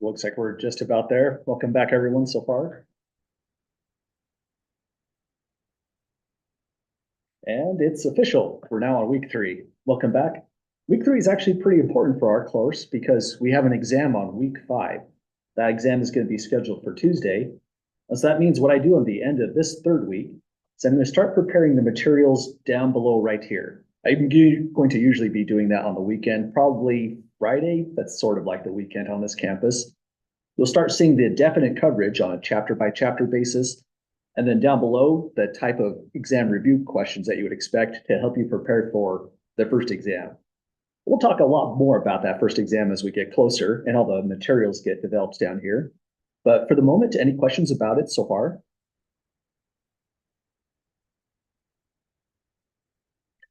Looks like we're just about there. Welcome back, everyone, so far. And it's official. We're now on week 3. Welcome back. Week 3 is actually pretty important for our course because we have an exam on week 5. That exam is going to be scheduled for Tuesday. So that means what I do on the end of this 3rd week is I'm going to start preparing the materials down below right here. I'm going to usually be doing that on the weekend, probably Friday. That's sort of like the weekend on this campus. You'll start seeing the definite coverage on a chapter by chapter basis. And then down below, the type of exam review questions that you would expect to help you prepare for the first exam. We'll talk a lot more about that first exam as we get closer and all the materials get developed down here. But for the moment, any questions about it so far?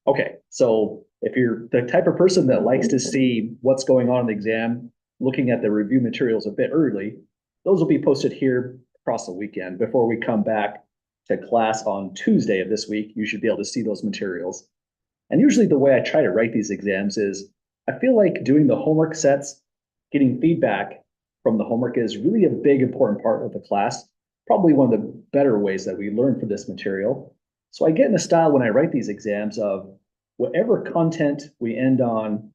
Okay, so if you're the type of person that likes to see what's going on in the exam, looking at the review materials a bit early, those will be posted here across the weekend. Before we come back to class on Tuesday of this week, you should be able to see those materials. And usually the way I try to write these exams is I feel like doing the homework sets, getting feedback from the homework is really a big important part of the class, probably one of the better ways that we learn for this material. So I get in a style when I write these exams of whatever content we end on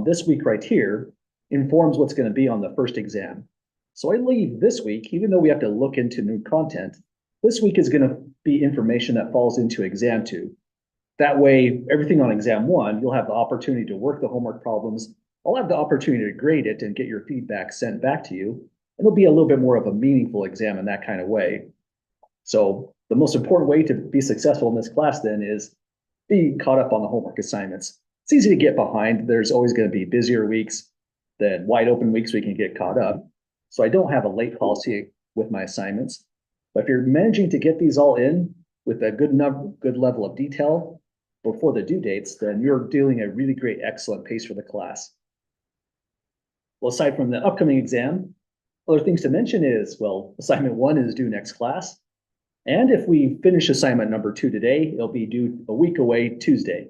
this week right here informs what's going to be on the first exam. So I leave this week, even though we have to look into new content, this week is going to be information that falls into exam 2. That way, everything on exam 1, you'll have the opportunity to work the homework problems. I'll have the opportunity to grade it and get your feedback sent back to you. It'll be a little bit more of a meaningful exam in that kind of way. So the most important way to be successful in this class then is be caught up on the homework assignments. It's easy to get behind. There's always going to be busier weeks than wide open weeks we can get caught up. So I don't have a late policy with my assignments. But if you're managing to get these all in with a good level of detail before the due dates, then you're dealing a really great, excellent pace for the class. Well, aside from the upcoming exam, other things to mention is, well, assignment 1 is due next class. And if we finish assignment number 2 today, it'll be due a week away Tuesday.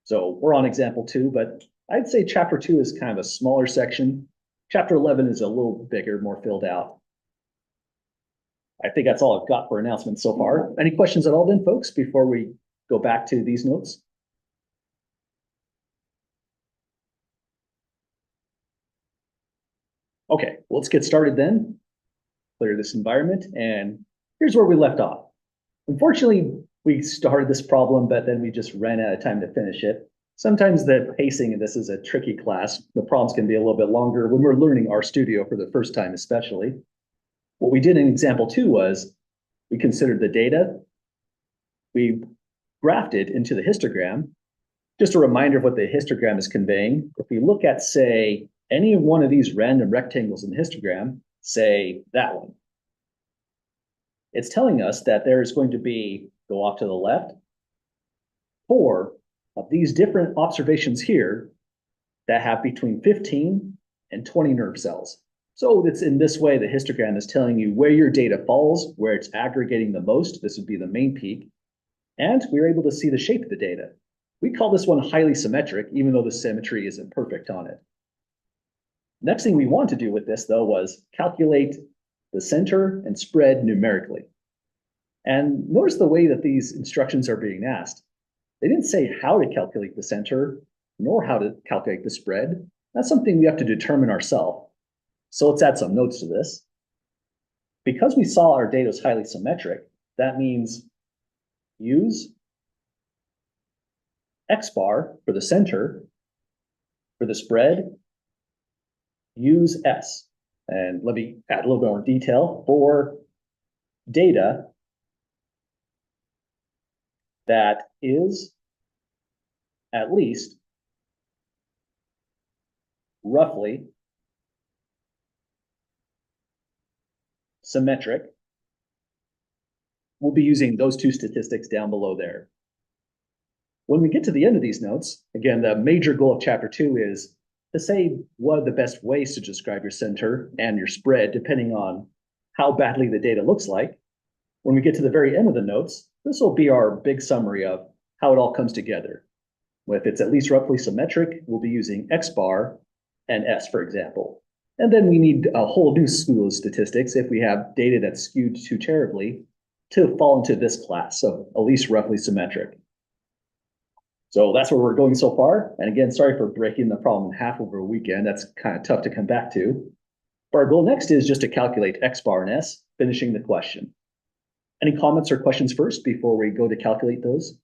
So we're on example 2, but I'd say chapter 2 is kind of a smaller section. Chapter 11 is a little bigger, more filled out. I think that's all I've got for announcements so far. Any questions at all then, folks, before we go back to these notes? Okay, well, let's get started then. Clear this environment, and here's where we left off. Unfortunately, we started this problem, but then we just ran out of time to finish it. Sometimes the pacing in this is a tricky class. The problems can be a little bit longer when we're learning RStudio for the first time, especially. What we did in example 2 was we considered the data, we graphed it into the histogram. Just a reminder of what the histogram is conveying. If we look at, say, any one of these random rectangles in the histogram, say that one, it's telling us that there is going to be, go off to the left, 4 of these different observations here that have between 15 and 20 nerve cells. So it's in this way the histogram is telling you where your data falls, where it's aggregating the most. This would be the main peak. And we're able to see the shape of the data. We call this one highly symmetric, even though the symmetry isn't perfect on it. Next thing we want to do with this, though, was calculate the center and spread numerically. And notice the way that these instructions are being asked. They didn't say how to calculate the center, nor how to calculate the spread. That's something we have to determine ourselves. So let's add some notes to this. Because we saw our data is highly symmetric, that means use X bar for the center. For the spread, use S. And let me add a little bit more detail. For data that is at least roughly symmetric, we'll be using those 2 statistics down below there. When we get to the end of these notes, again, the major goal of chapter 2 is to say what are the best ways to describe your center and your spread, depending on how badly the data looks like. When we get to the very end of the notes, this will be our big summary of how it all comes together. If it's at least roughly symmetric, we'll be using X bar and S, for example. And then we need a whole new slew of statistics if we have data that's skewed too terribly to fall into this class, so at least roughly symmetric. So that's where we're going so far. And again, sorry for breaking the problem in half over a weekend. That's kind of tough to come back to. But our goal next is just to calculate X bar and S, finishing the question. Any comments or questions first before we go to calculate those?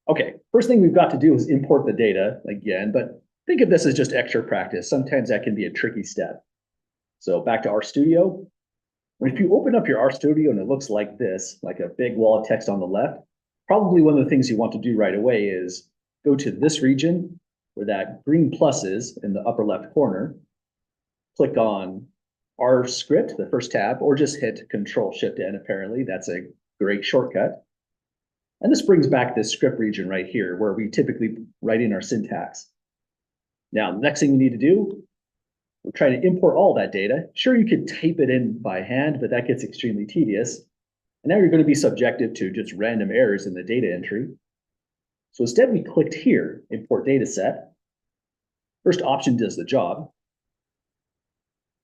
Okay, first thing we've got to do is import the data again, but think of this as just extra practice. Sometimes that can be a tricky step. So back to RStudio. If you open up your RStudio and it looks like this, like a big wall of text on the left, probably one of the things you want to do right away is go to this region where that green plus is in the upper left corner, click on R script, the first tab, or just hit Control-Shift-N apparently. That's a great shortcut. And this brings back this script region right here where we typically write in our syntax. Now, the next thing we need to do, we're trying to import all that data. Sure, you could type it in by hand, but that gets extremely tedious. And now you're going to be subjected to just random errors in the data entry. So instead, we clicked here, Import Data Set. First option does the job.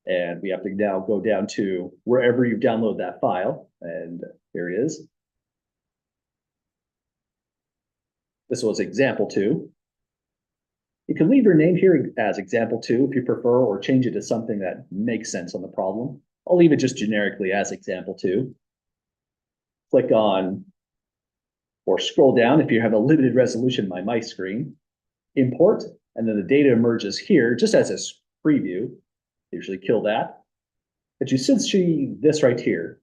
And we have to now go down to wherever you download that file. And here it is. This was example 2. You can leave your name here as example 2 if you prefer, or change it to something that makes sense on the problem. I'll leave it just generically as example 2. Click on, or scroll down if you have a limited resolution by my screen, import, and then the data emerges here just as a preview. Usually kill that. But you should see this right here.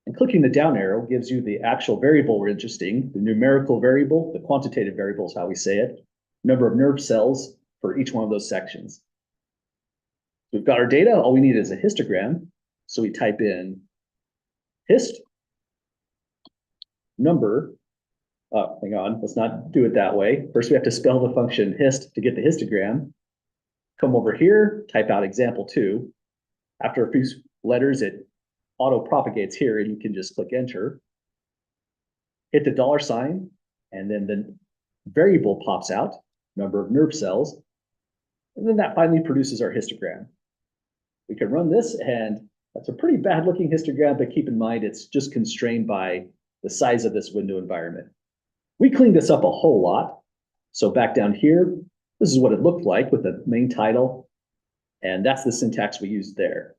And clicking the down arrow gives you the actual variable we're interested in, the numerical variable, the quantitative variable is how we say it, number of nerve cells for each one of those sections. We've got our data. All we need is a histogram. So we type in hist number. Oh, hang on. Let's not do it that way. First, we have to spell the function hist to get the histogram. Come over here, type out example 2. After a few letters, it auto propagates here, and you can just click enter. Hit the $, and then the variable pops out, number of nerve cells, and then that finally produces our histogram. We can run this, and that's a pretty bad looking histogram, but keep in mind it's just constrained by the size of this window environment. We cleaned this up a whole lot. So back down here, this is what it looked like with the main title, and that's the syntax we used there.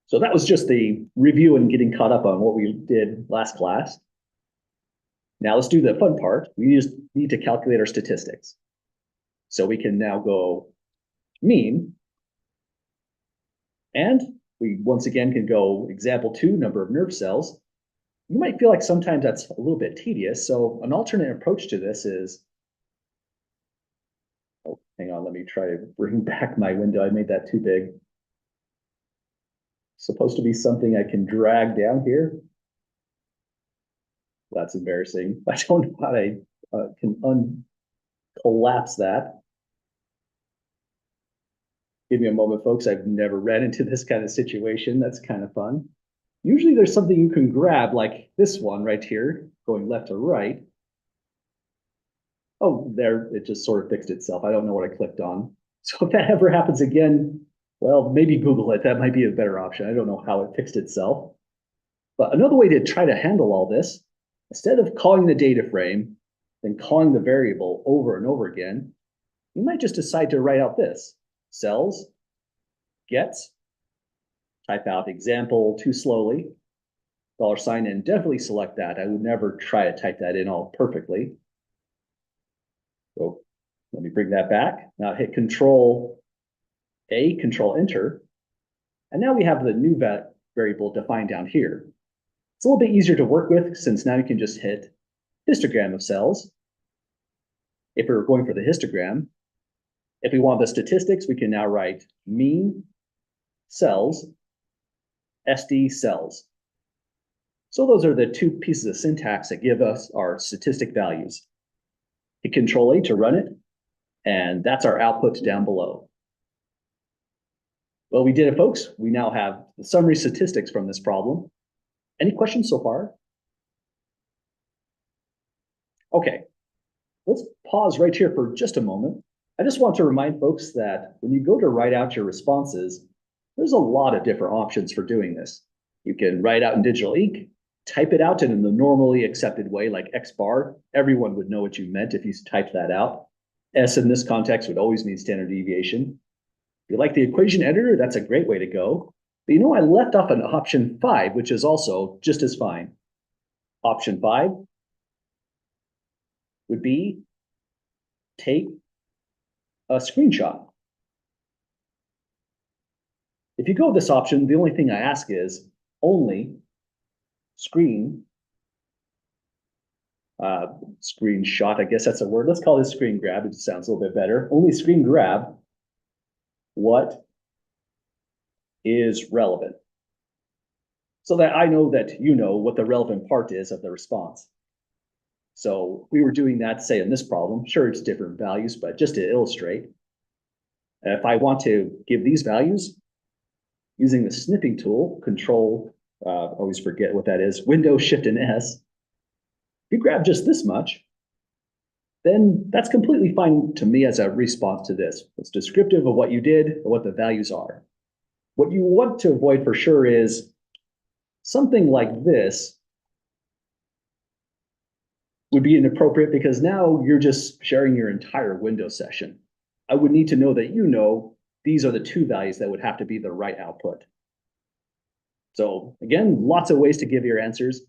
So that was just the review and getting caught up on what we did last class. Now let's do the fun part. We just need to calculate our statistics. So we can now go mean, and we once again can go example 2, number of nerve cells. You might feel like sometimes that's a little bit tedious. So an alternate approach to this is, oh, hang on, let me try to bring back my window. I made that too big. Supposed to be something I can drag down here. That's embarrassing. I don't know how I can collapse that. Give me a moment, folks. I've never ran into this kind of situation. That's kind of fun. Usually there's something you can grab like this one right here, going left to right. Oh, there, it just sort of fixed itself. I don't know what I clicked on. So if that ever happens again, well, maybe Google it. That might be a better option. I don't know how it fixed itself. But another way to try to handle all this, instead of calling the data frame and calling the variable over and over again, you might just decide to write out this, cells, gets, type out example 2 slowly, $, and definitely select that. I would never try to type that in all perfectly. So let me bring that back. Now hit Control-A, Control-Enter. And now we have the new variable defined down here. It's a little bit easier to work with since now you can just hit histogram of cells. If we were going for the histogram, if we want the statistics, we can now write mean cells, SD cells. So those are the 2 pieces of syntax that give us our statistic values. Hit Control-A to run it, and that's our output down below. Well, we did it, folks. We now have the summary statistics from this problem. Any questions so far? Okay, let's pause right here for just a moment. I just want to remind folks that when you go to write out your responses, there's a lot of different options for doing this. You can write out in digital ink, type it out in the normally accepted way like X bar. Everyone would know what you meant if you typed that out. S in this context would always mean standard deviation. If you like the equation editor, that's a great way to go. But I left off an option 5, which is also just as fine. Option 5 would be take a screenshot. If you go with this option, the only thing I ask is only screenshot, I guess that's a word. Let's call this screen grab. It sounds a little bit better. Only screen grab what is relevant, so that I know that you know what the relevant part is of the response. So we were doing that, say, in this problem. Sure, it's different values, but just to illustrate, if I want to give these values using the snipping tool, Control, always forget what that is, Window, Shift, and S, if you grab just this much, then that's completely fine to me as a response to this. It's descriptive of what you did and what the values are. What you want to avoid for sure is something like this would be inappropriate because now you're just sharing your entire window session. I would need to know that you know these are the two values that would have to be the right output. So again, lots of ways to give your answers.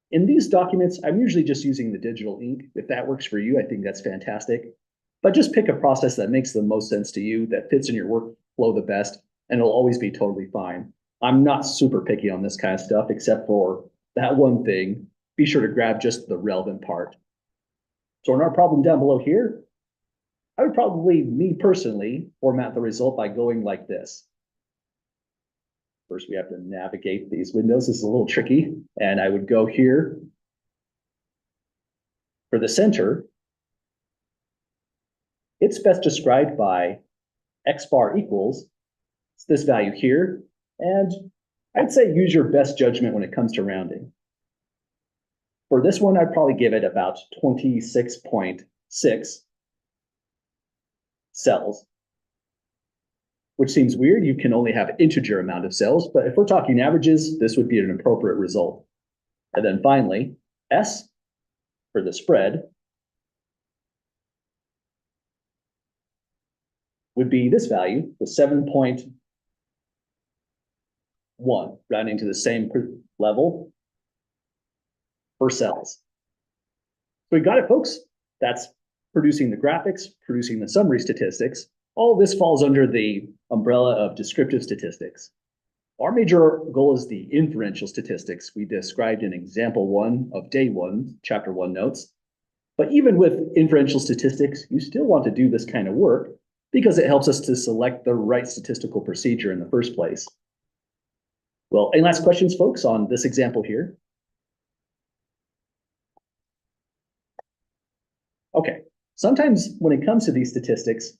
In these documents, I'm usually just using the digital ink. If that works for you, I think that's fantastic. But just pick a process that makes the most sense to you, that fits in your workflow the best, and it'll always be totally fine. I'm not super picky on this kind of stuff, except for that one thing. Be sure to grab just the relevant part. So in our problem down below here, I would probably, me personally, format the result by going like this. First, we have to navigate these windows. This is a little tricky. And I would go here. For the center, it's best described by X bar equals this value here. And I'd say use your best judgment when it comes to rounding. For this one, I'd probably give it about 26.6 cells, which seems weird. You can only have an integer amount of cells, but if we're talking averages, this would be an appropriate result. And then finally, S for the spread would be this value, the 7.1, rounding to the same level for cells. So we got it, folks. That's producing the graphics, producing the summary statistics. All this falls under the umbrella of descriptive statistics. Our major goal is the inferential statistics we described in example 1 of day 1, chapter 1 notes. But even with inferential statistics, you still want to do this kind of work because it helps us to select the right statistical procedure in the first place. Well, any last questions, folks, on this example here? Okay, sometimes when it comes to these statistics,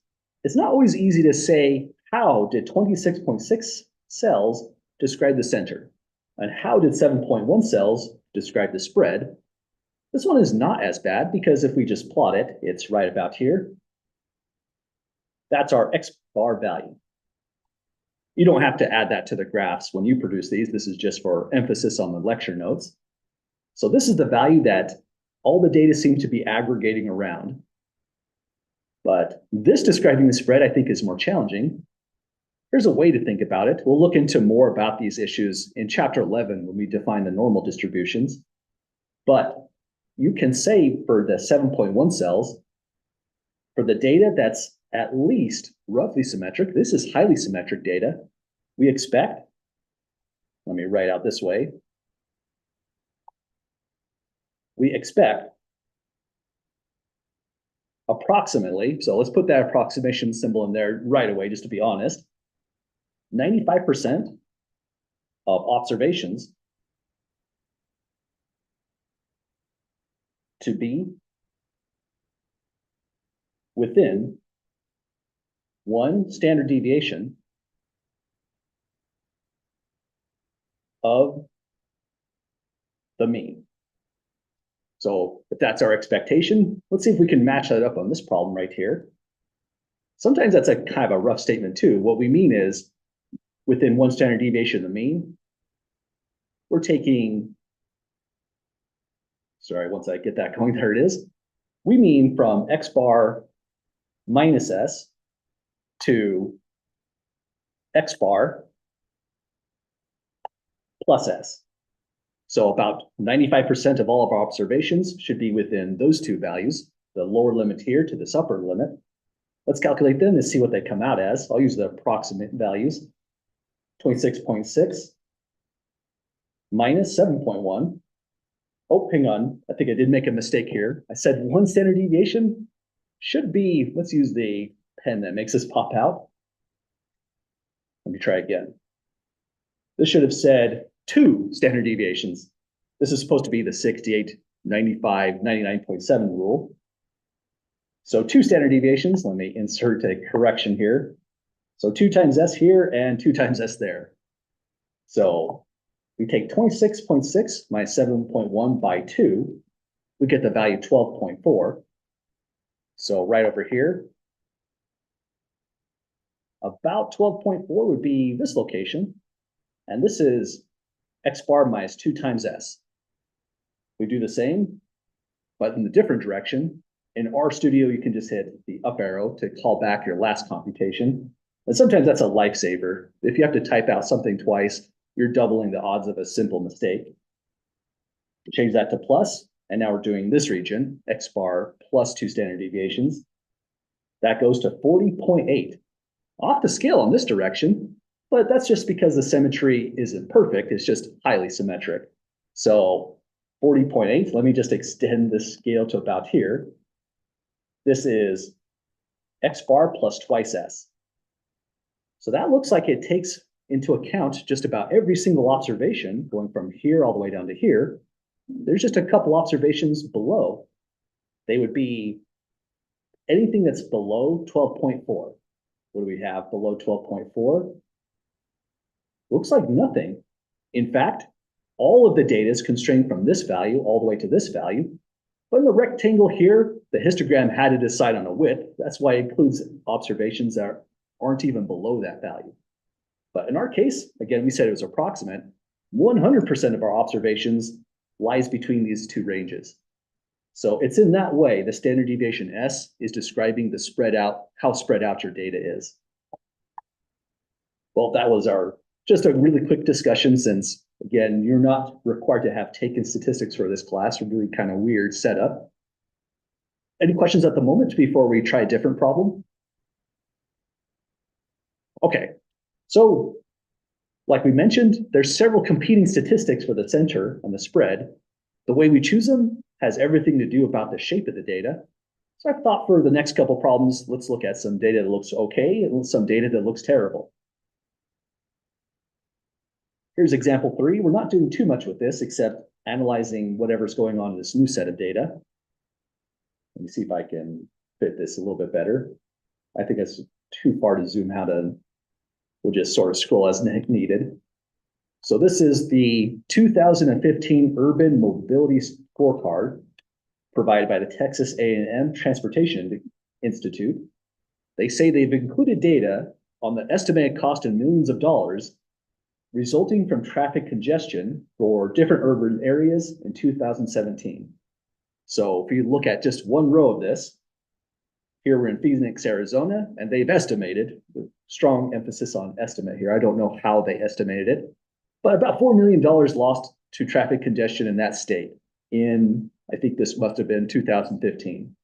it's not always easy to say how did 26.6 cells describe the center, and how did 7.1 cells describe the spread. This one is not as bad because if we just plot it, it's right about here. That's our X bar value. You don't have to add that to the graphs when you produce these. This is just for emphasis on the lecture notes. So this is the value that all the data seem to be aggregating around. But this describing the spread, I think, is more challenging. Here's a way to think about it. We'll look into more about these issues in chapter 11 when we define the normal distributions. But you can say for the 7.1 cells, for the data that's at least roughly symmetric, this is highly symmetric data, we expect, let me write out this way, we expect approximately, so let's put that approximation symbol in there right away just to be honest, 95% of observations to be within one standard deviation of the mean. So if that's our expectation, let's see if we can match that up on this problem right here. Sometimes that's a kind of a rough statement too. What we mean is within one standard deviation of the mean, we're taking, sorry, once I get that going, there it is. We mean from X bar minus S to X bar plus S. So about 95% of all of our observations should be within those two values, the lower limit here to this upper limit. Let's calculate them and see what they come out as. I'll use the approximate values. 26.6 minus 7.1. Oh, hang on. I think I did make a mistake here. I said one standard deviation should be, let's use the pen that makes this pop out. Let me try again. This should have said 2 standard deviations. This is supposed to be the 68, 95, 99.7 rule. So 2 standard deviations. Let me insert a correction here. So 2 times S here and 2 times S there. So we take 26.6 minus 7.1 by 2. We get the value 12.4. So right over here, about 12.4 would be this location. And this is X bar minus 2 times S. We do the same, but in the different direction. In RStudio, you can just hit the up arrow to call back your last computation. And sometimes that's a lifesaver. If you have to type out something twice, you're doubling the odds of a simple mistake. Change that to plus, and now we're doing this region, X bar plus 2 standard deviations. That goes to 40.8. Off the scale in this direction, but that's just because the symmetry isn't perfect. It's just highly symmetric. So 40.8, let me just extend this scale to about here. This is X bar plus twice S. So that looks like it takes into account just about every single observation going from here all the way down to here. There's just a couple observations below. They would be anything that's below 12.4. What do we have below 12.4? Looks like nothing. In fact, all of the data is constrained from this value all the way to this value. But in the rectangle here, the histogram had to decide on a width. That's why it includes observations that aren't even below that value. But in our case, again, we said it was approximate. 100% of our observations lies between these two ranges. So it's in that way, the standard deviation S is describing the spread out, how spread out your data is. Well, that was just a really quick discussion since, again, you're not required to have taken statistics for this class, a really kind of weird setup. Any questions at the moment before we try a different problem? Okay, so like we mentioned, there's several competing statistics for the center and the spread. The way we choose them has everything to do about the shape of the data. So I thought for the next couple problems, let's look at some data that looks okay and some data that looks terrible. Here's example 3. We're not doing too much with this except analyzing whatever's going on in this new set of data. Let me see if I can fit this a little bit better. I think it's too far to zoom out and we'll just sort of scroll as needed. So this is the 2015 Urban Mobility Scorecard provided by the Texas A&M Transportation Institute. They say they've included data on the estimated cost in millions of dollars resulting from traffic congestion for different urban areas in 2017. So if you look at just one row of this, here we're in Phoenix, Arizona, and they've estimated, with strong emphasis on estimate here. I don't know how they estimated it, but about $4 million lost to traffic congestion in that state in, I think this must have been 2015.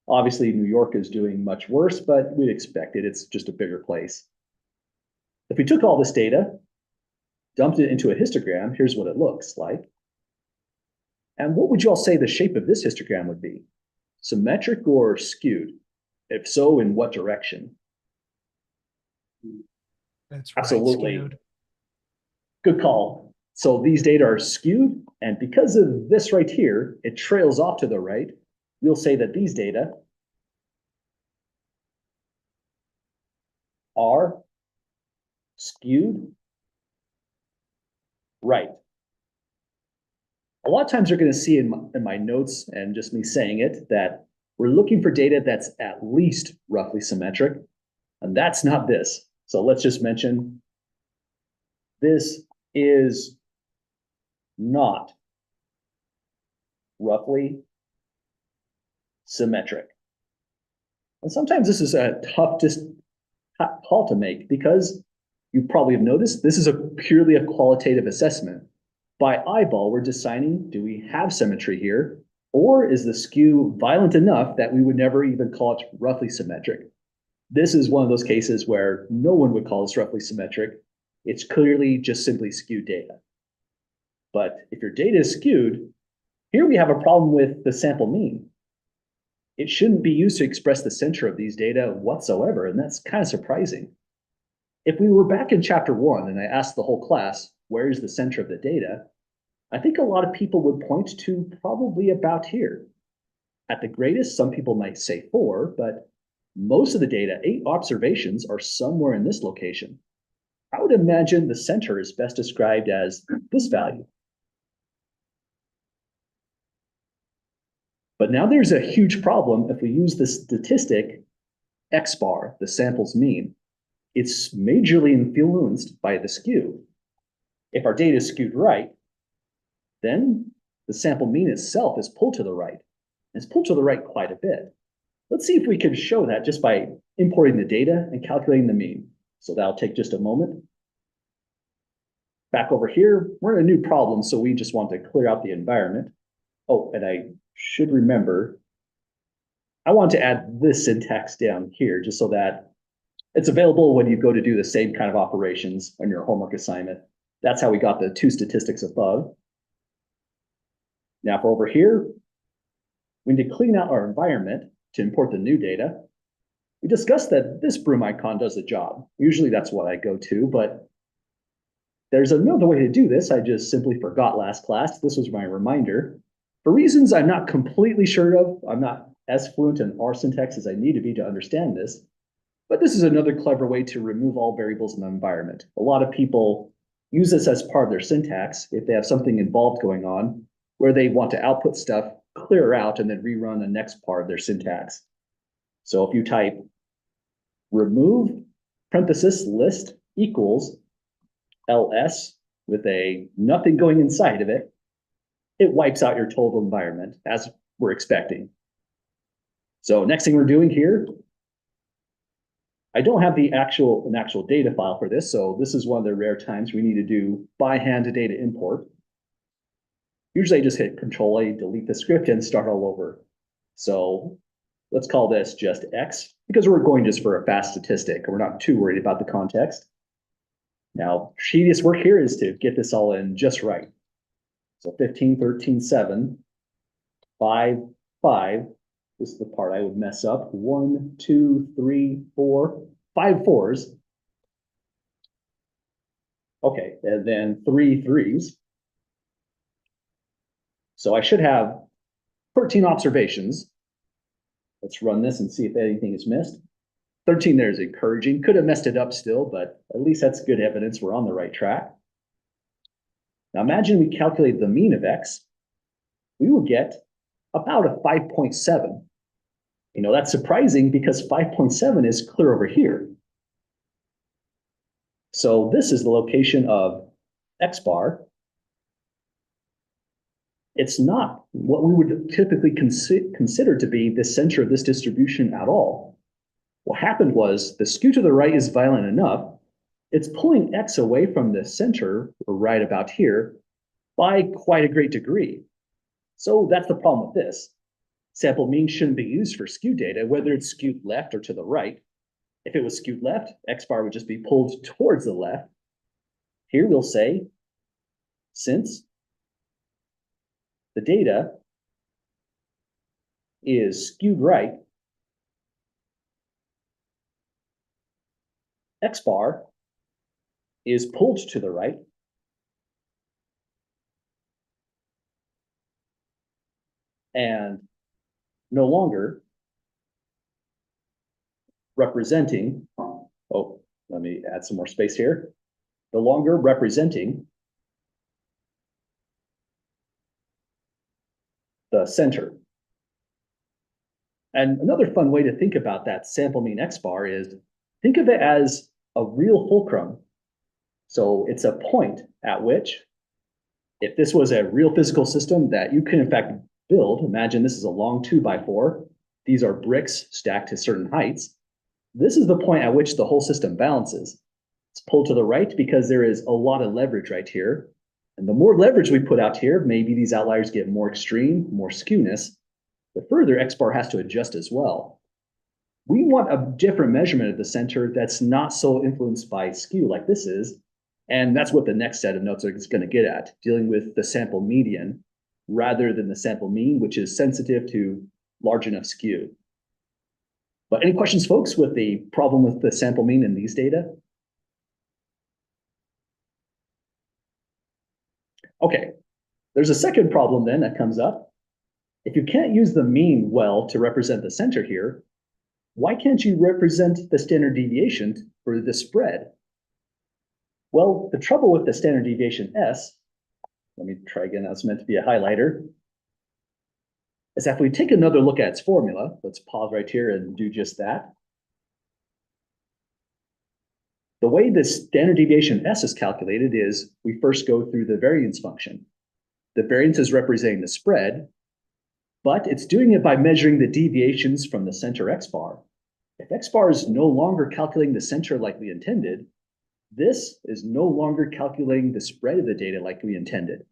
Obviously, New York is doing much worse, but we'd expect it. It's just a bigger place. If we took all this data, dumped it into a histogram, here's what it looks like. And what would you all say the shape of this histogram would be? Symmetric or skewed? If so, in what direction? That's right, Absolutely. skewed. Good call. So these data are skewed, and because of this right here, it trails off to the right. We'll say that these data are skewed right. A lot of times you're going to see in my notes and just me saying it that we're looking for data that's at least roughly symmetric. And that's not this. So let's just mention this is not roughly symmetric. And sometimes this is a tough call to make because you probably have noticed this is purely a qualitative assessment. By eyeball, we're deciding, do we have symmetry here? Or is the skew violent enough that we would never even call it roughly symmetric? This is one of those cases where no one would call this roughly symmetric. It's clearly just simply skewed data. But if your data is skewed, here we have a problem with the sample mean. It shouldn't be used to express the center of these data whatsoever, and that's kind of surprising. If we were back in chapter 1 and I asked the whole class, where is the center of the data? I think a lot of people would point to probably about here. At the greatest, some people might say 4, but most of the data, 8 observations, are somewhere in this location. I would imagine the center is best described as this value. But now there's a huge problem if we use the statistic X bar, the sample's mean. It's majorly influenced by the skew. If our data is skewed right, then the sample mean itself is pulled to the right. It's pulled to the right quite a bit. Let's see if we can show that just by importing the data and calculating the mean. So that'll take just a moment. Back over here, we're in a new problem, so we just want to clear out the environment. Oh, and I should remember, I want to add this syntax down here just so that it's available when you go to do the same kind of operations on your homework assignment. That's how we got the 2 statistics above. Now for over here, we need to clean out our environment to import the new data. We discussed that this broom icon does the job. Usually that's what I go to, but there's another way to do this. I just simply forgot last class. This was my reminder. For reasons I'm not completely sure of, I'm not as fluent in R syntax as I need to be to understand this, but this is another clever way to remove all variables in the environment. A lot of people use this as part of their syntax if they have something involved going on where they want to output stuff, clear out, and then rerun the next part of their syntax. So if you type remove parenthesis list equals ls with a nothing going inside of it, it wipes out your total environment as we're expecting. So next thing we're doing here, I don't have an actual data file for this, so this is one of the rare times we need to do by hand data import. Usually I just hit Control-A, delete the script, and start all over. So let's call this just X, because we're going just for a fast statistic. We're not too worried about the context. Now, tedious work here is to get this all in just right. So 15, 13, 7, 5, 5. This is the part I would mess up. 1, 2, 3, 4, 5 fours. Okay, and then 3 threes. So I should have 13 observations. Let's run this and see if anything is missed. 13 there is encouraging. Could have messed it up still, but at least that's good evidence we're on the right track. Now imagine we calculate the mean of X. We will get about a 5.7. You know, that's surprising because 5.7 is clear over here. So this is the location of X bar. It's not what we would typically consider to be the center of this distribution at all. What happened was the skew to the right is violent enough. It's pulling X away from the center, or right about here, by quite a great degree. So that's the problem with this. Sample mean shouldn't be used for skew data, whether it's skewed left or to the right. If it was skewed left, X bar would just be pulled towards the left. Here we'll say, since the data is skewed right, X bar is pulled to the right, and no longer representing, oh, let me add some more space here, no longer representing the center. And another fun way to think about that sample mean X bar is think of it as a real fulcrum. So it's a point at which, if this was a real physical system that you can in fact build, imagine this is a long 2x4, these are bricks stacked to certain heights. This is the point at which the whole system balances. It's pulled to the right because there is a lot of leverage right here. And the more leverage we put out here, maybe these outliers get more extreme, more skewness. The further X bar has to adjust as well. We want a different measurement of the center that's not so influenced by skew like this is. And that's what the next set of notes is going to get at, dealing with the sample median rather than the sample mean, which is sensitive to large enough skew. But any questions, folks, with the problem with the sample mean in these data? Okay, there's a second problem then that comes up. If you can't use the mean well to represent the center here, why can't you represent the standard deviation for the spread? Well, the trouble with the standard deviation S, let me try again, that's meant to be a highlighter, is that if we take another look at its formula, let's pause right here and do just that. The way this standard deviation S is calculated is we first go through the variance function. The variance is representing the spread, but it's doing it by measuring the deviations from the center X bar. If X bar is no longer calculating the center like we intended, this is no longer calculating the spread of the data like we intended.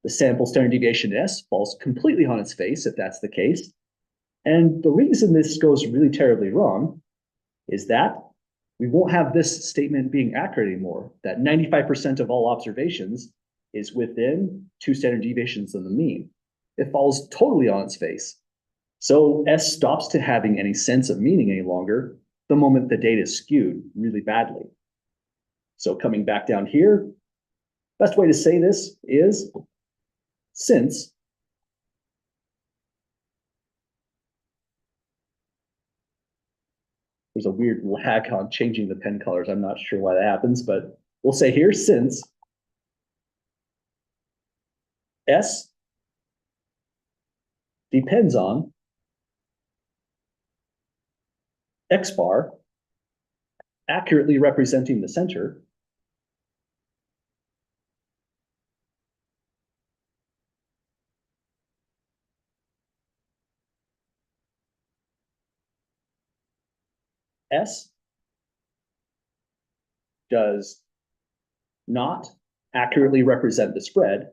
The sample standard deviation S falls completely on its face if that's the case. And the reason this goes really terribly wrong is that we won't have this statement being accurate anymore, that 95% of all observations is within 2 standard deviations of the mean. It falls totally on its face. So S stops to having any sense of meaning any longer the moment the data is skewed really badly. So coming back down here, best way to say this is since there's a weird lag on changing the pen colors. I'm not sure why that happens, but we'll say here since S depends on X bar accurately representing the center, S does not accurately represent the spread,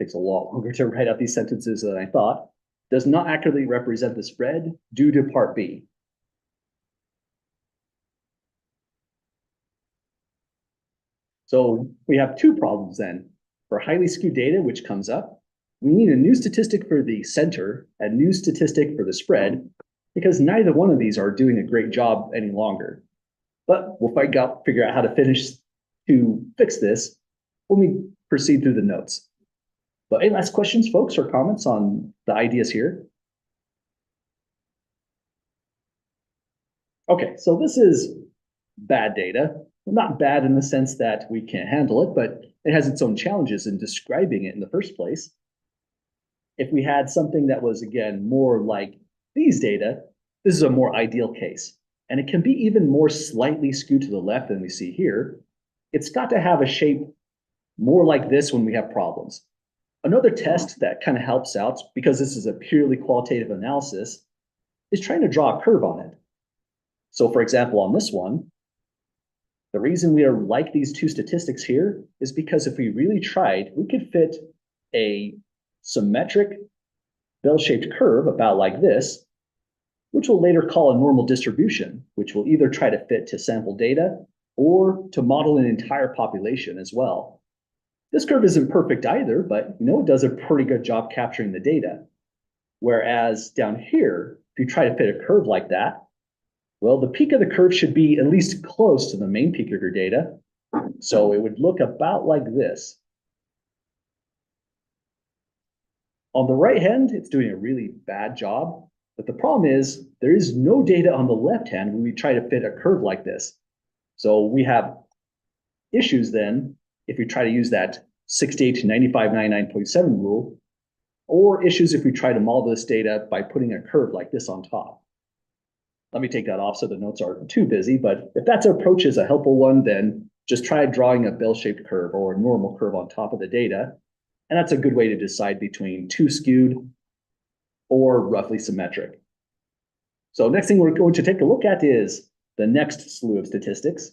takes a lot longer to write out these sentences than I thought, does not accurately represent the spread due to part B. So we have two problems then. For highly skewed data, which comes up, we need a new statistic for the center, a new statistic for the spread, because neither one of these are doing a great job any longer. But we'll figure out how to fix this when we proceed through the notes. But any last questions, folks, or comments on the ideas here? Okay, so this is bad data. Not bad in the sense that we can't handle it, but it has its own challenges in describing it in the first place. If we had something that was, again, more like these data, this is a more ideal case. And it can be even more slightly skewed to the left than we see here. It's got to have a shape more like this when we have problems. Another test that kind of helps out, because this is a purely qualitative analysis, is trying to draw a curve on it. So for example, on this one, the reason we are like these two statistics here is because if we really tried, we could fit a symmetric bell-shaped curve about like this, which we'll later call a normal distribution, which will either try to fit to sample data or to model an entire population as well. This curve isn't perfect either, but it does a pretty good job capturing the data. Whereas down here, if you try to fit a curve like that, well, the peak of the curve should be at least close to the main peak of your data. So it would look about like this. On the right hand, it's doing a really bad job. But the problem is there is no data on the left hand when we try to fit a curve like this. So we have issues then if we try to use that 68 to 9599.7 rule, or issues if we try to model this data by putting a curve like this on top. Let me take that off so the notes aren't too busy, but if that approach is a helpful one, then just try drawing a bell-shaped curve or a normal curve on top of the data. And that's a good way to decide between too skewed or roughly symmetric. So next thing we're going to take a look at is the next slew of statistics.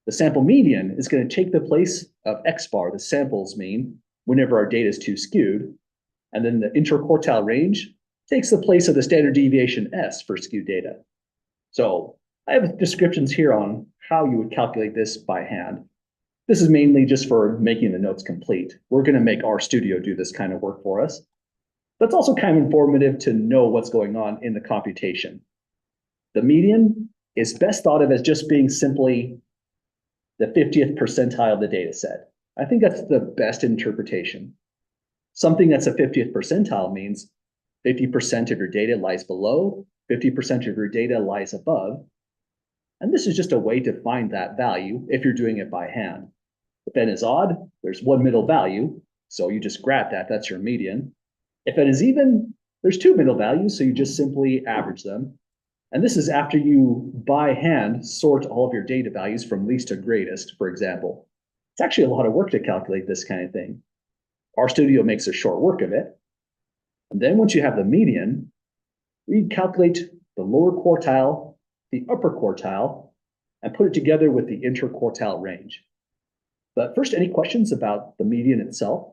The sample median is going to take the place of X bar, the sample's mean, whenever our data is too skewed. And then the interquartile range takes the place of the standard deviation S for skewed data. So I have descriptions here on how you would calculate this by hand. This is mainly just for making the notes complete. We're going to make RStudio do this kind of work for us. That's also kind of informative to know what's going on in the computation. The median is best thought of as just being simply the 50th percentile of the data set. I think that's the best interpretation. Something that's a 50th percentile means 50% of your data lies below, 50% of your data lies above. And this is just a way to find that value if you're doing it by hand. If n is odd, there's one middle value, so you just grab that, that's your median. If n is even, there's two middle values, so you just simply average them. And this is after you, by hand, sort all of your data values from least to greatest, for example. It's actually a lot of work to calculate this kind of thing. RStudio makes a short work of it. And then once you have the median, we calculate the lower quartile, the upper quartile, and put it together with the interquartile range. But first, any questions about the median itself?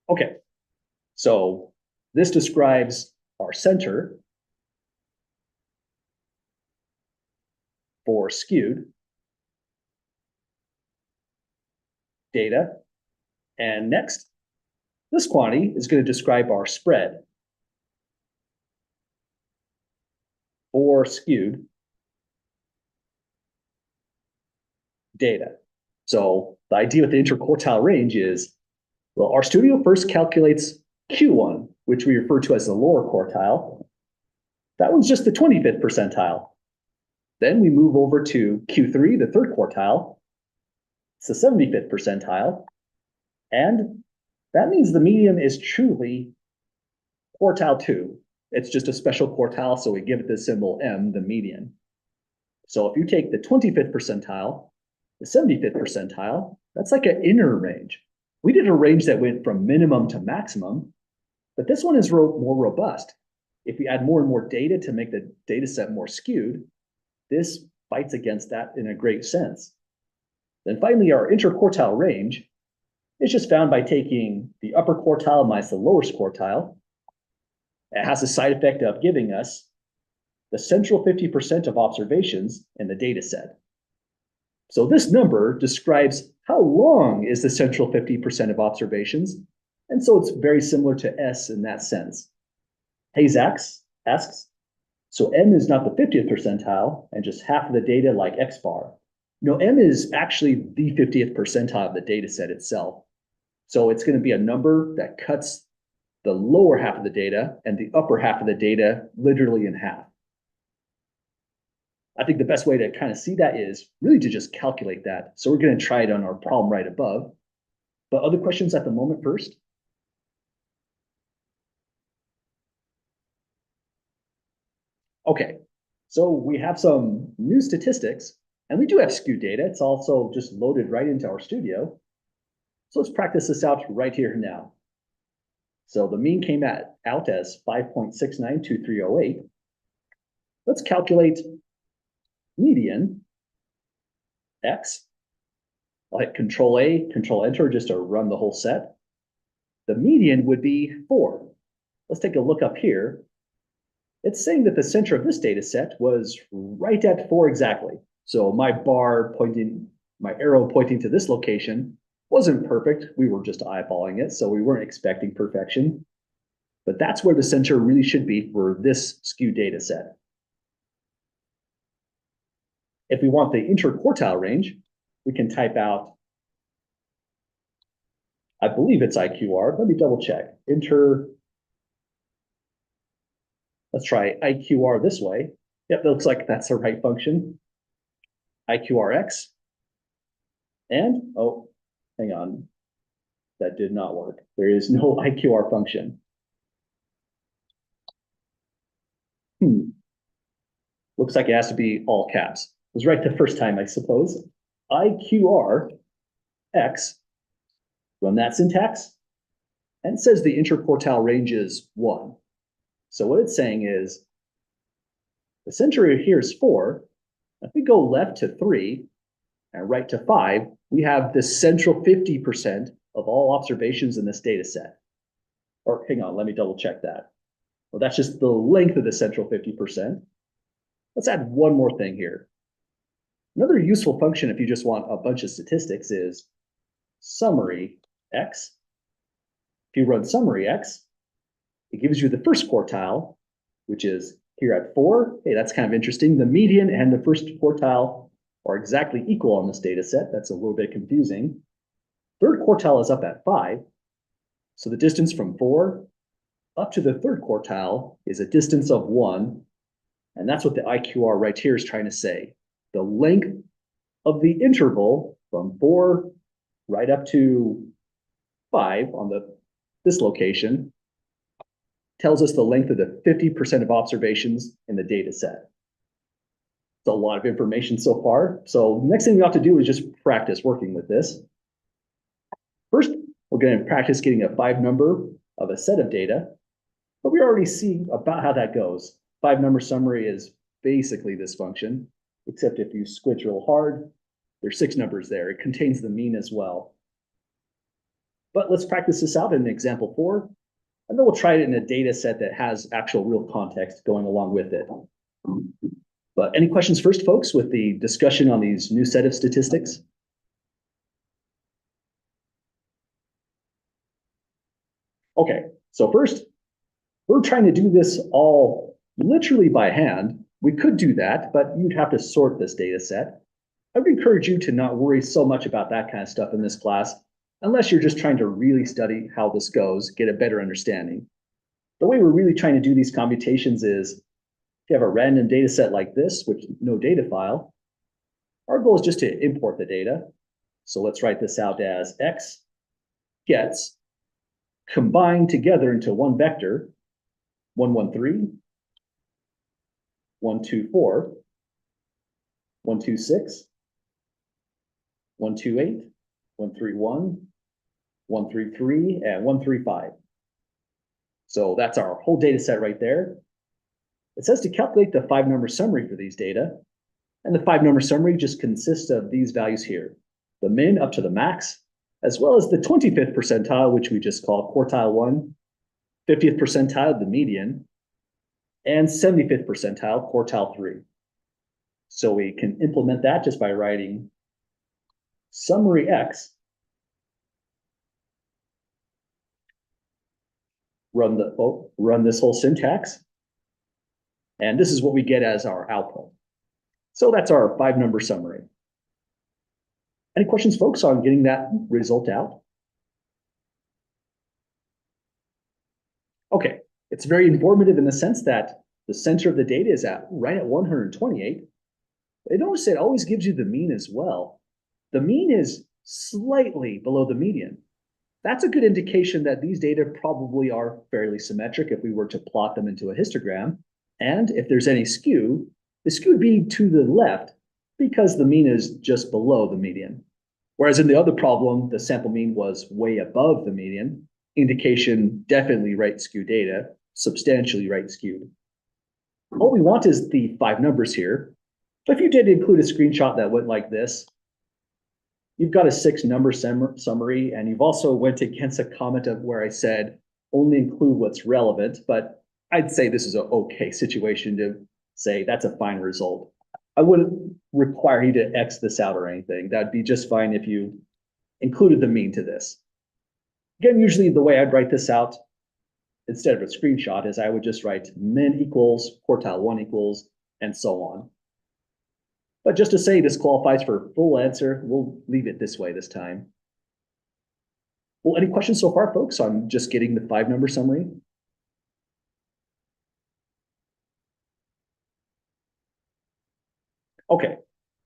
Okay, so this describes our center for skewed data. And next, this quantity is going to describe our spread for skewed data. So the idea with the interquartile range is, well, RStudio first calculates Q1, which we refer to as the lower quartile. That one's just the 25th percentile. Then we move over to Q3, the third quartile. It's the 75th percentile. And that means the median is truly quartile 2. It's just a special quartile, so we give it the symbol M, the median. So if you take the 25th percentile, the 75th percentile, that's like an inner range. We did a range that went from minimum to maximum, but this one is more robust. If we add more and more data to make the data set more skewed, this fights against that in a great sense. Then finally, our interquartile range is just found by taking the upper quartile minus the lowest quartile. It has the side effect of giving us the central 50% of observations in the data set. So this number describes how long is the central 50% of observations, and so it's very similar to S in that sense. Hayes asks, so M is not the 50th percentile and just half of the data like X bar. No, M is actually the 50th percentile of the data set itself. So it's going to be a number that cuts the lower half of the data and the upper half of the data literally in half. I think the best way to kind of see that is really to just calculate that. So we're going to try it on our problem right above. But other questions at the moment first? Okay, so we have some new statistics, and we do have skewed data. It's also just loaded right into RStudio. So let's practice this out right here now. So the mean came out as 5.692308. Let's calculate median X. I'll hit Control A, Control Enter just to run the whole set. The median would be 4. Let's take a look up here. It's saying that the center of this data set was right at 4 exactly. So my arrow pointing to this location wasn't perfect. We were just eyeballing it, so we weren't expecting perfection. But that's where the center really should be for this skewed data set. If we want the interquartile range, we can type out, I believe it's IQR. Let me double check. Let's try IQR this way. Yep, that looks like that's the right function. IQRX. And, oh, hang on, that did not work. There is no IQR function. Looks like it has to be all caps. I was right the first time, I suppose. IQR X, run that syntax, and it says the interquartile range is 1. So what it's saying is, the center here is 4. If we go left to 3 and right to 5, we have the central 50% of all observations in this data set. Or hang on, let me double check that. Well, that's just the length of the central 50%. Let's add one more thing here. Another useful function if you just want a bunch of statistics is summary X. If you run summary X, it gives you the first quartile, which is here at 4. Hey, that's kind of interesting. The median and the first quartile are exactly equal on this data set. That's a little bit confusing. Third quartile is up at 5. So the distance from 4 up to the third quartile is a distance of 1. And that's what the IQR right here is trying to say. The length of the interval from 4 right up to 5 on this location tells us the length of the 50% of observations in the data set. It's a lot of information so far. So next thing we have to do is just practice working with this. First, we're going to practice getting a 5 number of a set of data, but we already see about how that goes. 5 number summary is basically this function, except if you squint real hard, there's 6 numbers there. It contains the mean as well. But let's practice this out in example 4, and then we'll try it in a data set that has actual real context going along with it. But any questions first, folks, with the discussion on these new set of statistics? Okay, so first, we're trying to do this all literally by hand. We could do that, but you'd have to sort this data set. I would encourage you to not worry so much about that kind of stuff in this class, unless you're just trying to really study how this goes, get a better understanding. The way we're really trying to do these computations is, if you have a random data set like this, with no data file, our goal is just to import the data. So let's write this out as X gets combined together into one vector, 113, 124, 126, 128, 131, 133, and 135. So that's our whole data set right there. It says to calculate the 5 number summary for these data. And the 5 number summary just consists of these values here, the min up to the max, as well as the 25th percentile, which we just call quartile 1, 50th percentile, the median, and 75th percentile, quartile 3. So we can implement that just by writing summary X, run this whole syntax, and this is what we get as our output. So that's our 5 number summary. Any questions, folks, on getting that result out? Okay, it's very informative in the sense that the center of the data is right at 128. But notice it always gives you the mean as well. The mean is slightly below the median. That's a good indication that these data probably are fairly symmetric if we were to plot them into a histogram. And if there's any skew, the skew would be to the left because the mean is just below the median. Whereas in the other problem, the sample mean was way above the median, indication definitely right skew data, substantially right skewed. All we want is the 5 numbers here. But if you did include a screenshot that went like this, you've got a 6 number summary, and you've also went against a comment of where I said only include what's relevant, but I'd say this is an okay situation to say that's a fine result. I wouldn't require you to X this out or anything. That'd be just fine if you included the mean to this. Again, usually the way I'd write this out instead of a screenshot is I would just write min equals, quartile 1 equals, and so on. But just to say this qualifies for full answer, we'll leave it this way this time. Well, any questions so far, folks, on just getting the 5 number summary? Okay,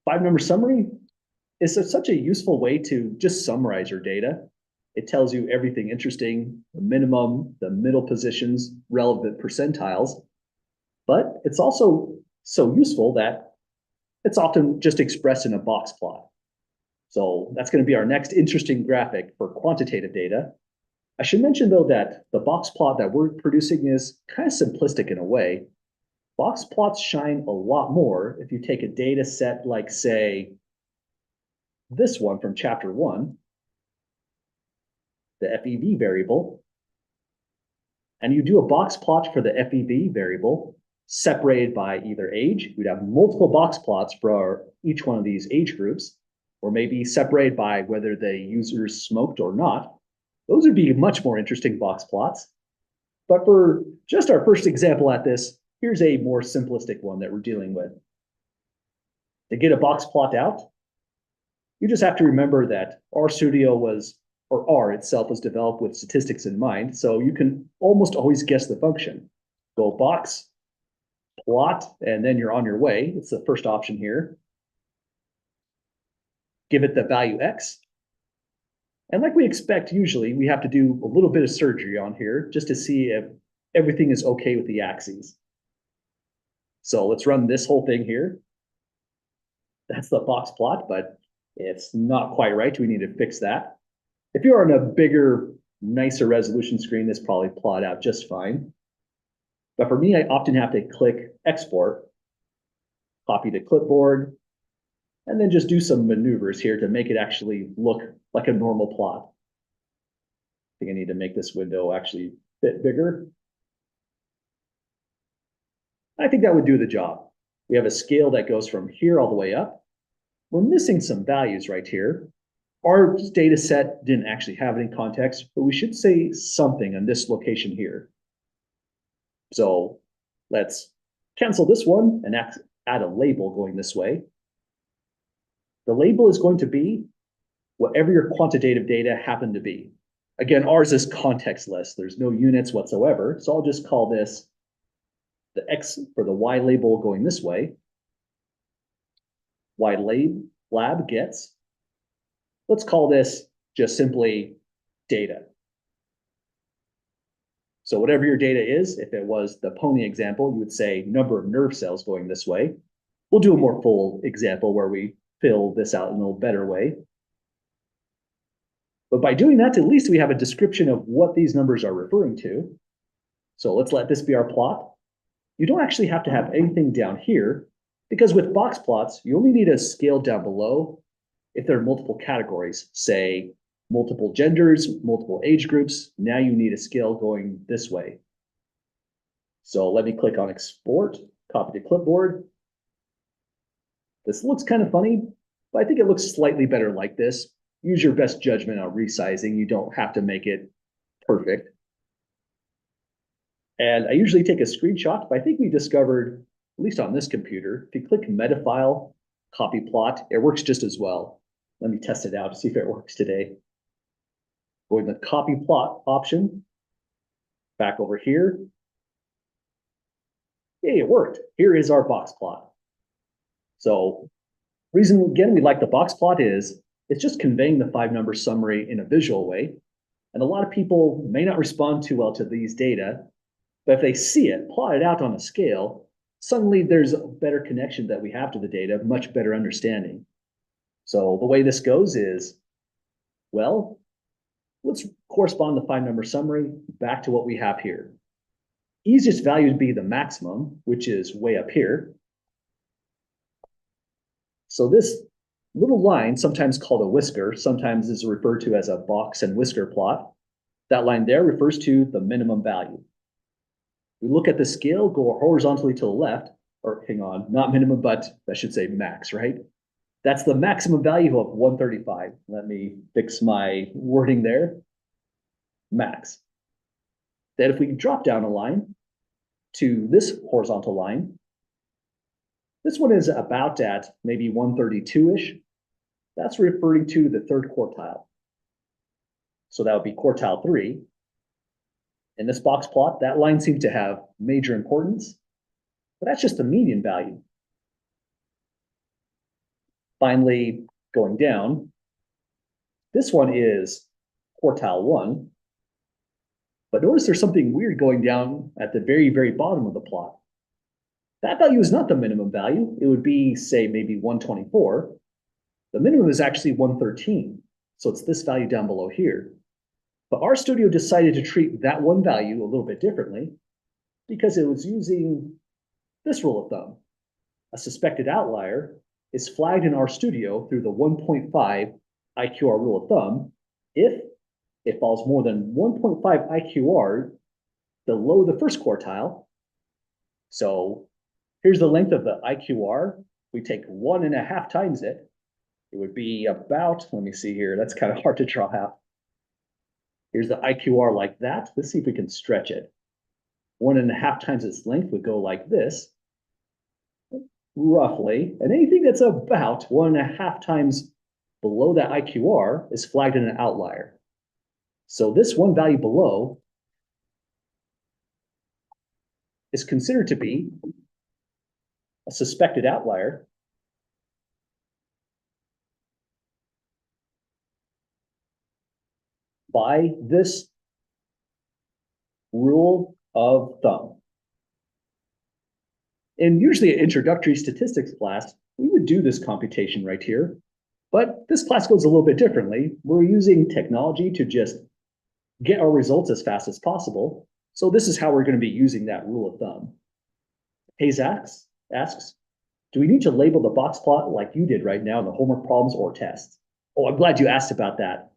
5 number summary is such a useful way to just summarize your data. It tells you everything interesting, the minimum, the middle positions, relevant percentiles, but it's also so useful that it's often just expressed in a box plot. So that's going to be our next interesting graphic for quantitative data. I should mention, though, that the box plot that we're producing is kind of simplistic in a way. Box plots shine a lot more if you take a data set like, say, this one from chapter 1, the FEV variable, and you do a box plot for the FEV variable separated by either age. We'd have multiple box plots for each one of these age groups, or maybe separated by whether the users smoked or not. Those would be much more interesting box plots. But for just our first example at this, here's a more simplistic one that we're dealing with. To get a box plot out, you just have to remember that RStudio was, or R itself was developed with statistics in mind, so you can almost always guess the function. Go box, plot, and then you're on your way. It's the first option here. Give it the value X. And like we expect, usually we have to do a little bit of surgery on here just to see if everything is okay with the axes. So let's run this whole thing here. That's the box plot, but it's not quite right. We need to fix that. If you're on a bigger, nicer resolution screen, this probably plot out just fine. But for me, I often have to click export, copy to clipboard, and then just do some maneuvers here to make it actually look like a normal plot. I think I need to make this window actually a bit bigger. I think that would do the job. We have a scale that goes from here all the way up. We're missing some values right here. Our data set didn't actually have any context, but we should say something on this location here. So let's cancel this one and add a label going this way. The label is going to be whatever your quantitative data happen to be. Again, ours is contextless. There's no units whatsoever. So I'll just call this the X for the Y label going this way. Y lab gets. Let's call this just simply data. So whatever your data is, if it was the pony example, you would say number of nerve cells going this way. We'll do a more full example where we fill this out in a little better way. But by doing that, at least we have a description of what these numbers are referring to. So let's let this be our plot. You don't actually have to have anything down here, because with box plots, you only need a scale down below if there are multiple categories, say multiple genders, multiple age groups. Now you need a scale going this way. So let me click on export, copy to clipboard. This looks kind of funny, but I think it looks slightly better like this. Use your best judgment on resizing. You don't have to make it perfect. And I usually take a screenshot, but I think we discovered, at least on this computer, if you click meta file, copy plot, it works just as well. Let me test it out to see if it works today. Going to the copy plot option, back over here. Hey, it worked. Here is our box plot. So reason, again, we like the box plot is it's just conveying the 5-number summary in a visual way. And a lot of people may not respond too well to these data, but if they see it plotted out on a scale, suddenly there's a better connection that we have to the data, much better understanding. So the way this goes is, well, let's correspond the 5-number summary back to what we have here. Easiest value would be the maximum, which is way up here. So this little line, sometimes called a whisker, sometimes is referred to as a box and whisker plot. That line there refers to the minimum value. We look at the scale, go horizontally to the left, or hang on, not minimum, but I should say max, right? That's the maximum value of 135. Let me fix my wording there. Max. Then if we drop down a line to this horizontal line, this one is about at maybe 132-ish. That's referring to the third quartile. So that would be quartile 3. In this box plot, that line seems to have major importance, but that's just the median value. Finally, going down, this one is quartile 1. But notice there's something weird going down at the very, very bottom of the plot. That value is not the minimum value. It would be, say, maybe 124. The minimum is actually 113. So it's this value down below here. But RStudio decided to treat that one value a little bit differently because it was using this rule of thumb. A suspected outlier is flagged in RStudio through the 1.5 IQR rule of thumb if it falls more than 1.5 IQR below the first quartile. So here's the length of the IQR. We take 1.5 times it. It would be about, let me see here, that's kind of hard to draw out. Here's the IQR like that. Let's see if we can stretch it. 1.5 times its length would go like this, roughly. And anything that's about 1.5 times below that IQR is flagged in an outlier. So this one value below is considered to be a suspected outlier by this rule of thumb. In usually an introductory statistics class, we would do this computation right here, but this class goes a little bit differently. We're using technology to just get our results as fast as possible. So this is how we're going to be using that rule of thumb. Hayes asks, do we need to label the box plot like you did right now in the homework problems or tests? Oh, I'm glad you asked about that.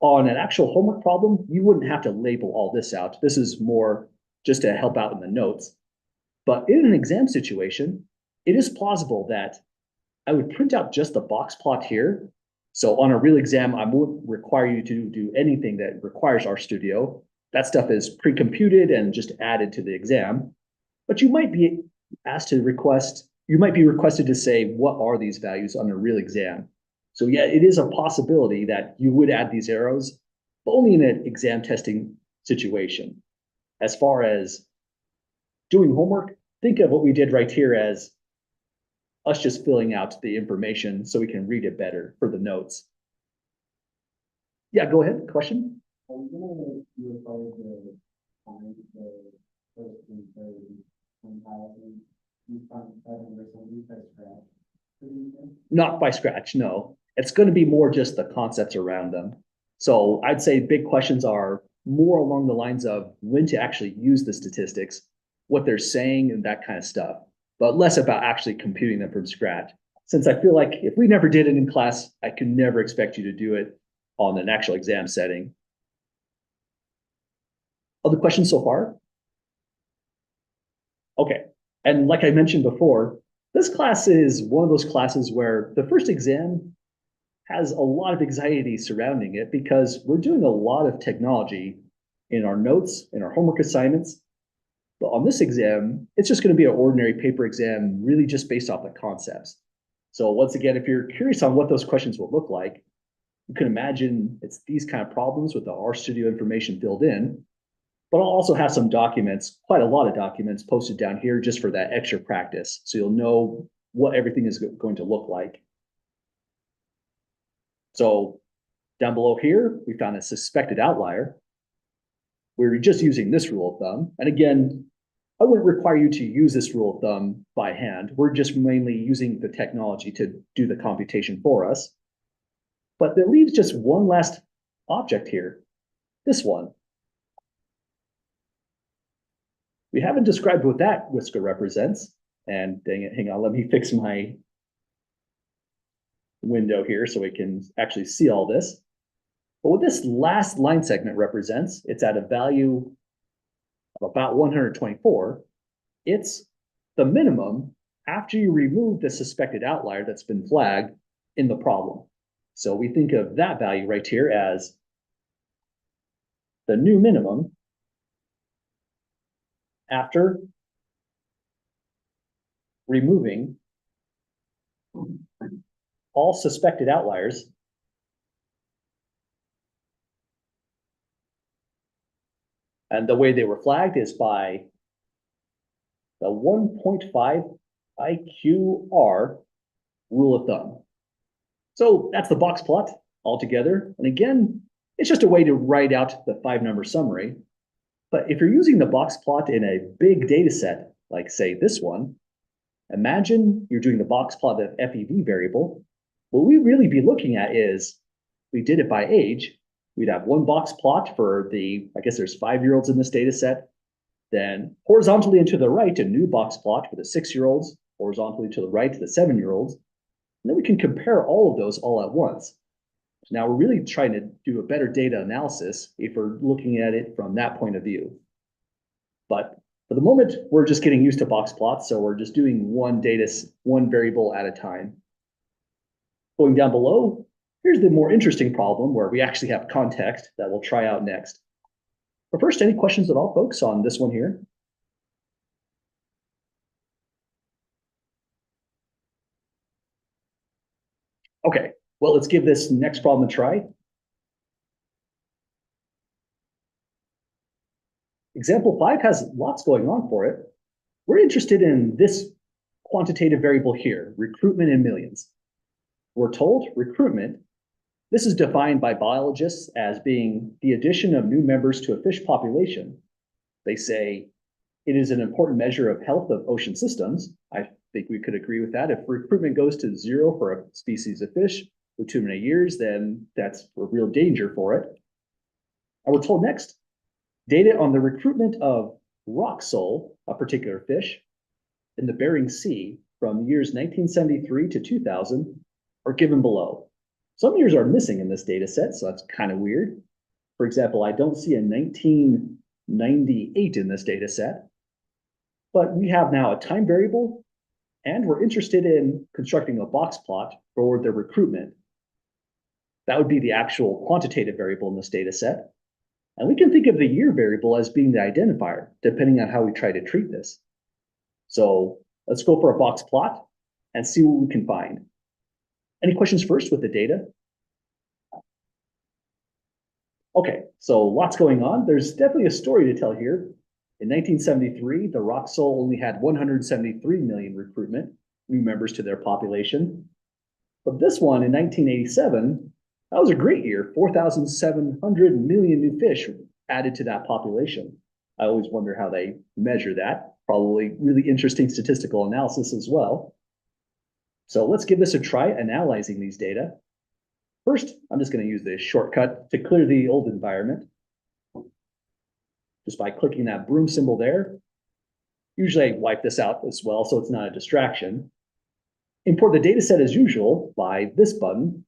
On an actual homework problem, you wouldn't have to label all this out. This is more just to help out in the notes. But in an exam situation, it is plausible that I would print out just the box plot here. So on a real exam, I won't require you to do anything that requires RStudio. That stuff is pre-computed and just added to the exam. But you might be asked to requested to say, what are these values on a real exam? So yeah, it is a possibility that you would add these arrows, but only in an exam testing situation. As far as doing homework, think of what we did right here as us just filling out the information so we can read it better for the notes. Yeah, go ahead, question? Are we going to be required to find the first and third compiling not by scratch, no. It's going to be more just the concepts around them. So I'd say big questions are more along the lines of when to actually use the statistics, what they're saying, and that kind of stuff, but less about actually computing them from scratch. Since I feel like if we never did it in class, I could never expect you to do it on an actual exam setting. Other questions so far? Okay. And like I mentioned before, this class is one of those classes where the first exam has a lot of anxiety surrounding it because we're doing a lot of technology in our notes, in our homework assignments. But on this exam, it's just going to be an ordinary paper exam, really just based off the concepts. So once again, if you're curious on what those questions will look like, you can imagine it's these kind of problems with the RStudio information filled in. But I'll also have some documents, quite a lot of documents posted down here just for that extra practice. So you'll know what everything is going to look like. So down below here, we found a suspected outlier. We're just using this rule of thumb. And again, I wouldn't require you to use this rule of thumb by hand. We're just mainly using the technology to do the computation for us. But that leaves just one last object here, this one. We haven't described what that whisker represents. And dang it, hang on, let me fix my window here so we can actually see all this. But what this last line segment represents, it's at a value of about 124. It's the minimum after you remove the suspected outlier that's been flagged in the problem. So we think of that value right here as the new minimum after removing all suspected outliers and the way they were flagged is by the 1.5 IQR rule of thumb. So that's the box plot altogether. And again, it's just a way to write out the 5-number summary. But if you're using the box plot in a big data set, like say this one, imagine you're doing the box plot of FEV variable. What we'd really be looking at is, we did it by age, we'd have one box plot for I guess there's 5-year-olds in this data set. Then horizontally and to the right, a new box plot for the 6-year-olds, horizontally to the right to the 7-year-olds. And then we can compare all of those all at once. Now we're really trying to do a better data analysis if we're looking at it from that point of view. But for the moment, we're just getting used to box plots, so we're just doing one variable at a time. Going down below, here's the more interesting problem where we actually have context that we'll try out next. But first, any questions at all, folks, on this one here? Okay, well, let's give this next problem a try. Example 5 has lots going on for it. We're interested in this quantitative variable here, recruitment in millions. We're told recruitment, this is defined by biologists as being the addition of new members to a fish population. They say it is an important measure of health of ocean systems. I think we could agree with that. If recruitment goes to 0 for a species of fish for too many years, then that's a real danger for it. And we're told next, data on the recruitment of rock sole, a particular fish, in the Bering Sea from years 1973 to 2000 are given below. Some years are missing in this data set, so that's kind of weird. For example, I don't see a 1998 in this data set, but we have now a time variable, and we're interested in constructing a box plot for the recruitment. That would be the actual quantitative variable in this data set. And we can think of the year variable as being the identifier, depending on how we try to treat this. So let's go for a box plot and see what we can find. Any questions first with the data? Okay, so lots going on. There's definitely a story to tell here. In 1973, the rock sole only had 173 million recruitment, new members to their population. But this one in 1987, that was a great year, 4,700 million new fish added to that population. I always wonder how they measure that. Probably really interesting statistical analysis as well. So let's give this a try analyzing these data. First, I'm just going to use this shortcut to clear the old environment. Just by clicking that broom symbol there. Usually I wipe this out as well, so it's not a distraction. Import the data set as usual by this button.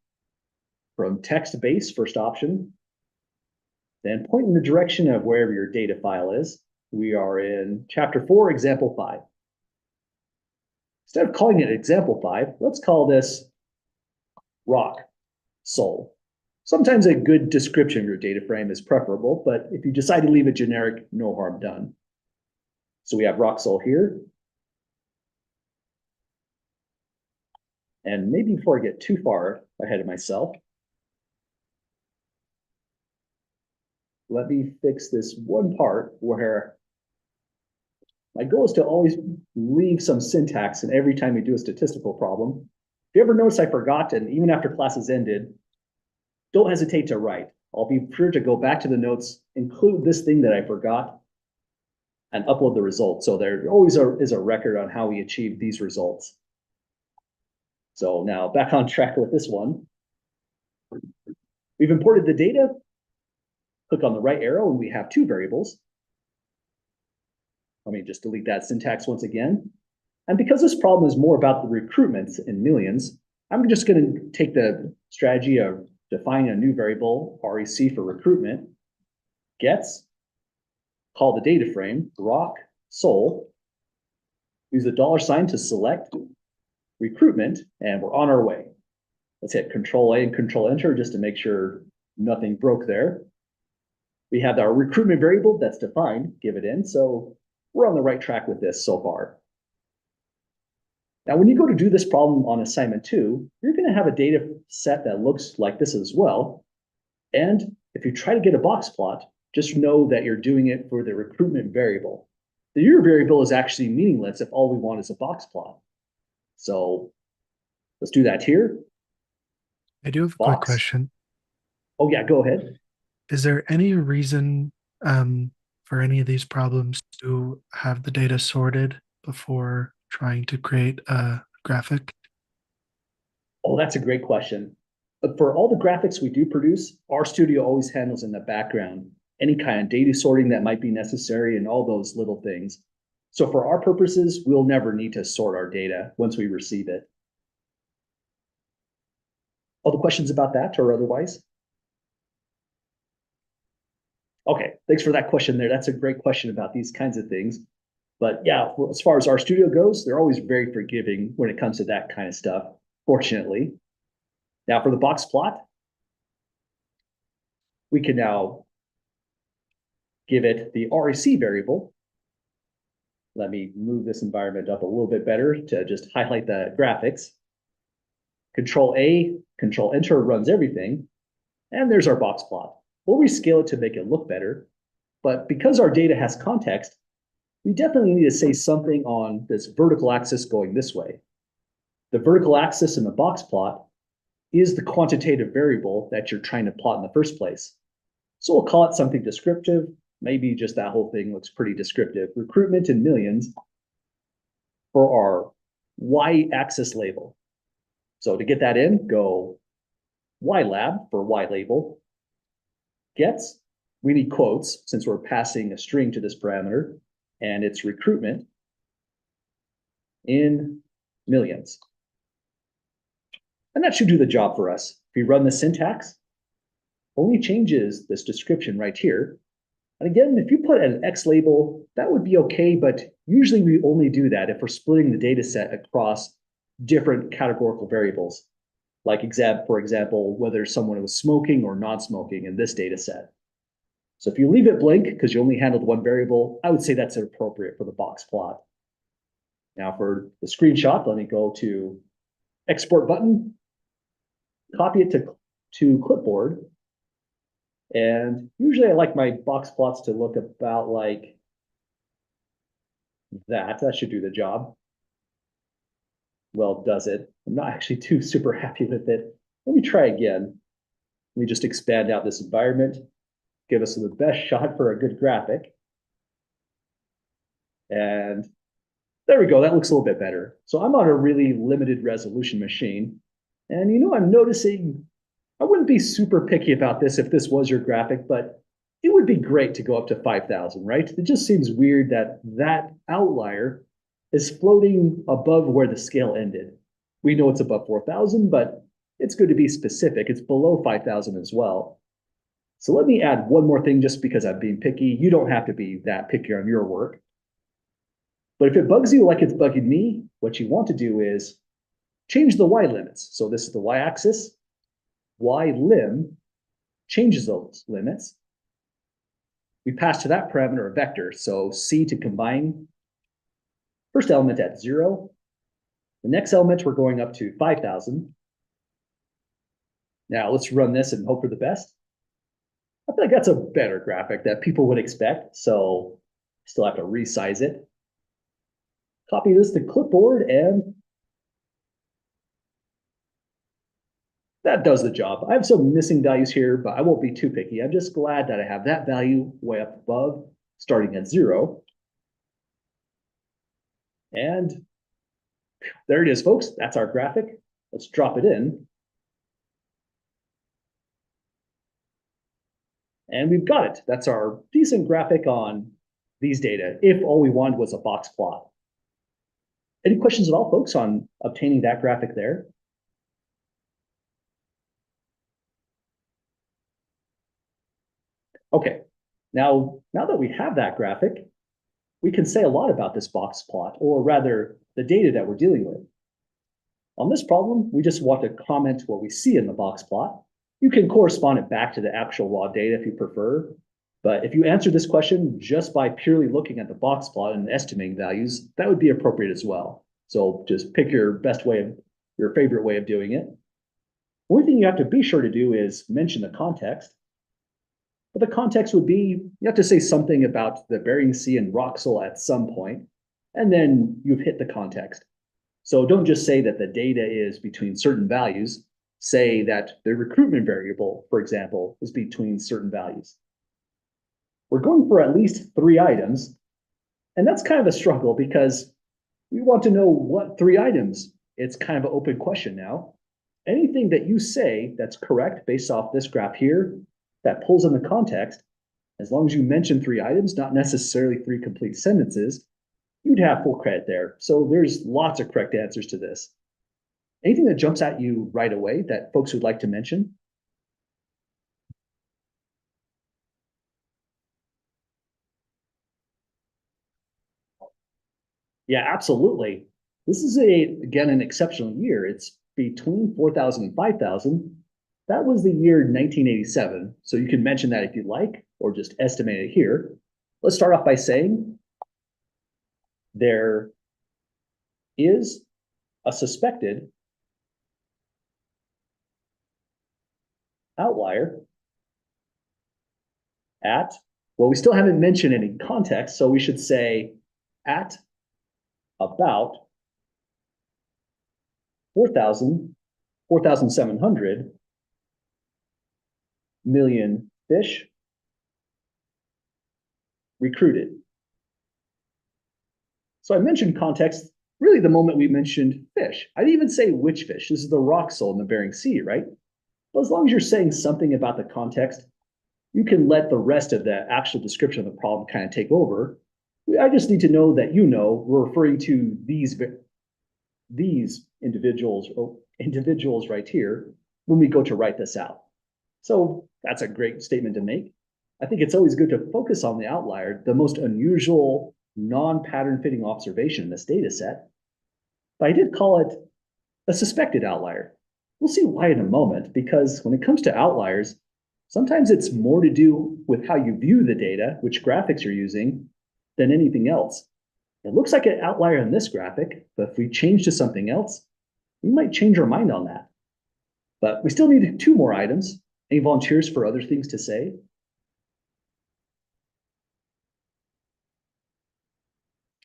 From text base, first option. Then point in the direction of wherever your data file is. We are in chapter 4, example 5. Instead of calling it example 5, let's call this rock sole. Sometimes a good description of your data frame is preferable, but if you decide to leave it generic, no harm done. So we have rock sole here. And maybe before I get too far ahead of myself, let me fix this one part where my goal is to always leave some syntax in every time we do a statistical problem. If you ever notice I forgot, and even after class has ended, don't hesitate to write. I'll be sure to go back to the notes, include this thing that I forgot, and upload the results. So there always is a record on how we achieved these results. So now back on track with this one. We've imported the data. Click on the right arrow and we have 2 variables. Let me just delete that syntax once again. And because this problem is more about the recruitments in millions, I'm just going to take the strategy of defining a new variable, REC for recruitment, gets, call the data frame, rock, sole, use the $sign to select recruitment, and we're on our way. Let's hit Control A and Control Enter just to make sure nothing broke there. We have our recruitment variable that's defined, give it in, so we're on the right track with this so far. Now, when you go to do this problem on assignment 2, you're going to have a data set that looks like this as well. And if you try to get a box plot, just know that you're doing it for the recruitment variable. The year variable is actually meaningless if all we want is a box plot. So let's do that here. I do have a quick Box. question. Oh yeah, go ahead. Is there any reason for any of these problems to have the data sorted before trying to create a graphic? Oh, that's a great question. But for all the graphics we do produce, our studio always handles in the background any kind of data sorting that might be necessary and all those little things. So for our purposes, we'll never need to sort our data once we receive it. All the questions about that or otherwise? Okay, thanks for that question there. That's a great question about these kinds of things. But yeah, as far as our studio goes, they're always very forgiving when it comes to that kind of stuff, fortunately. Now, for the box plot, we can now give it the REC variable. Let me move this environment up a little bit better to just highlight the graphics. Control A, Control Enter runs everything. And there's our box plot. We'll rescale it to make it look better. But because our data has context, we definitely need to say something on this vertical axis going this way. The vertical axis in the box plot is the quantitative variable that you're trying to plot in the first place. So we'll call it something descriptive. Maybe just that whole thing looks pretty descriptive. Recruitment in millions for our y-axis label. So to get that in, go ylab for y label. Gets, we need quotes since we're passing a string to this parameter, and it's recruitment in millions. And that should do the job for us. If we run the syntax, only changes this description right here. And again, if you put an X label, that would be okay, but usually we only do that if we're splitting the data set across different categorical variables. Like for example, whether someone was smoking or non-smoking in this data set. So if you leave it blank because you only handled one variable, I would say that's appropriate for the box plot. Now for the screenshot, let me go to export button, copy it to clipboard. And usually I like my box plots to look about like that. That should do the job. Well, does it? I'm not actually too super happy with it. Let me try again. Let me just expand out this environment, give us the best shot for a good graphic. And there we go. That looks a little bit better. So I'm on a really limited resolution machine. And I'm noticing I wouldn't be super picky about this if this was your graphic, but it would be great to go up to 5,000, right? It just seems weird that that outlier is floating above where the scale ended. We know it's above 4,000, but it's good to be specific. It's below 5,000 as well. So let me add one more thing just because I'm being picky. You don't have to be that picky on your work. But if it bugs you like it's bugging me, what you want to do is change the y limits. So this is the y-axis. Y lim changes those limits. We pass to that parameter a vector. So C to combine first element at 0. The next element, we're going up to 5,000. Now let's run this and hope for the best. I feel like that's a better graphic that people would expect. So still have to resize it. Copy this to clipboard, and that does the job. I have some missing values here, but I won't be too picky. I'm just glad that I have that value way up above, starting at 0. And there it is, folks. That's our graphic. Let's drop it in. And we've got it. That's our decent graphic on these data, if all we wanted was a box plot. Any questions at all, folks, on obtaining that graphic there? Okay, now that we have that graphic, we can say a lot about this box plot, or rather, the data that we're dealing with. On this problem, we just want to comment what we see in the box plot. You can correspond it back to the actual raw data if you prefer, but if you answer this question just by purely looking at the box plot and estimating values, that would be appropriate as well. So just pick your favorite way of doing it. One thing you have to be sure to do is mention the context. But the context would be, you have to say something about the Bering Sea and Roxel at some point, and then you've hit the context. So don't just say that the data is between certain values. say that the recruitment variable, for example, is between certain values. We're going for at least 3 items, and that's kind of a struggle because we want to know what 3 items. It's kind of an open question now. Anything that you say that's correct based off this graph here, that pulls in the context, as long as you mention 3 items, not necessarily 3 complete sentences, you'd have full credit there. So there's lots of correct answers to this. Anything that jumps at you right away that folks would like to mention? Yeah, absolutely. This is again, an exceptional year. It's between 4,000 and 5,000. That was the year 1987. So you can mention that if you'd like, or just estimate it here. Let's start off by saying there is a suspected outlier at, well, we still haven't mentioned any context, so we should say at about 4,700 million fish recruited. So I mentioned context really the moment we mentioned fish. I didn't even say which fish. This is the rock sole in the Bering Sea, right? But as long as you're saying something about the context, you can let the rest of the actual description of the problem kind of take over. I just need to know that you know we're referring to these individuals right here when we go to write this out. So that's a great statement to make. I think it's always good to focus on the outlier, the most unusual, non-pattern fitting observation in this data set. But I did call it a suspected outlier. We'll see why in a moment, because when it comes to outliers, sometimes it's more to do with how you view the data, which graphics you're using, than anything else. It looks like an outlier in this graphic, but if we change to something else, we might change our mind on that. But we still need 2 more items. Any volunteers for other things to say?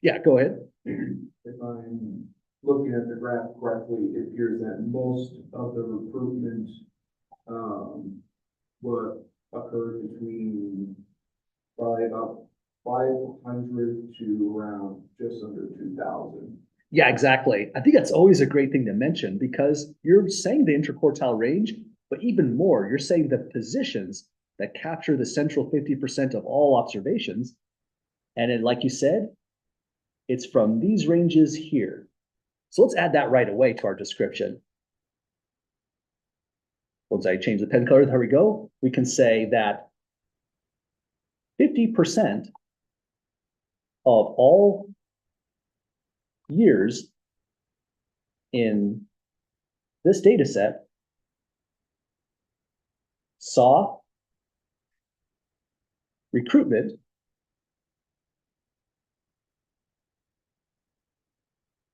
Yeah, go ahead. If I'm looking at the graph correctly, it appears that most of the recruitment, what occurred between probably about 500 to around just under 2,000. Yeah, exactly. I think that's always a great thing to mention because you're saying the interquartile range, but even more, you're saying the positions that capture the central 50% of all observations. And then, like you said, it's from these ranges here. So let's add that right away to our description. Once I change the pen color, there we go. We can say that 50% of all years in this data set saw recruitment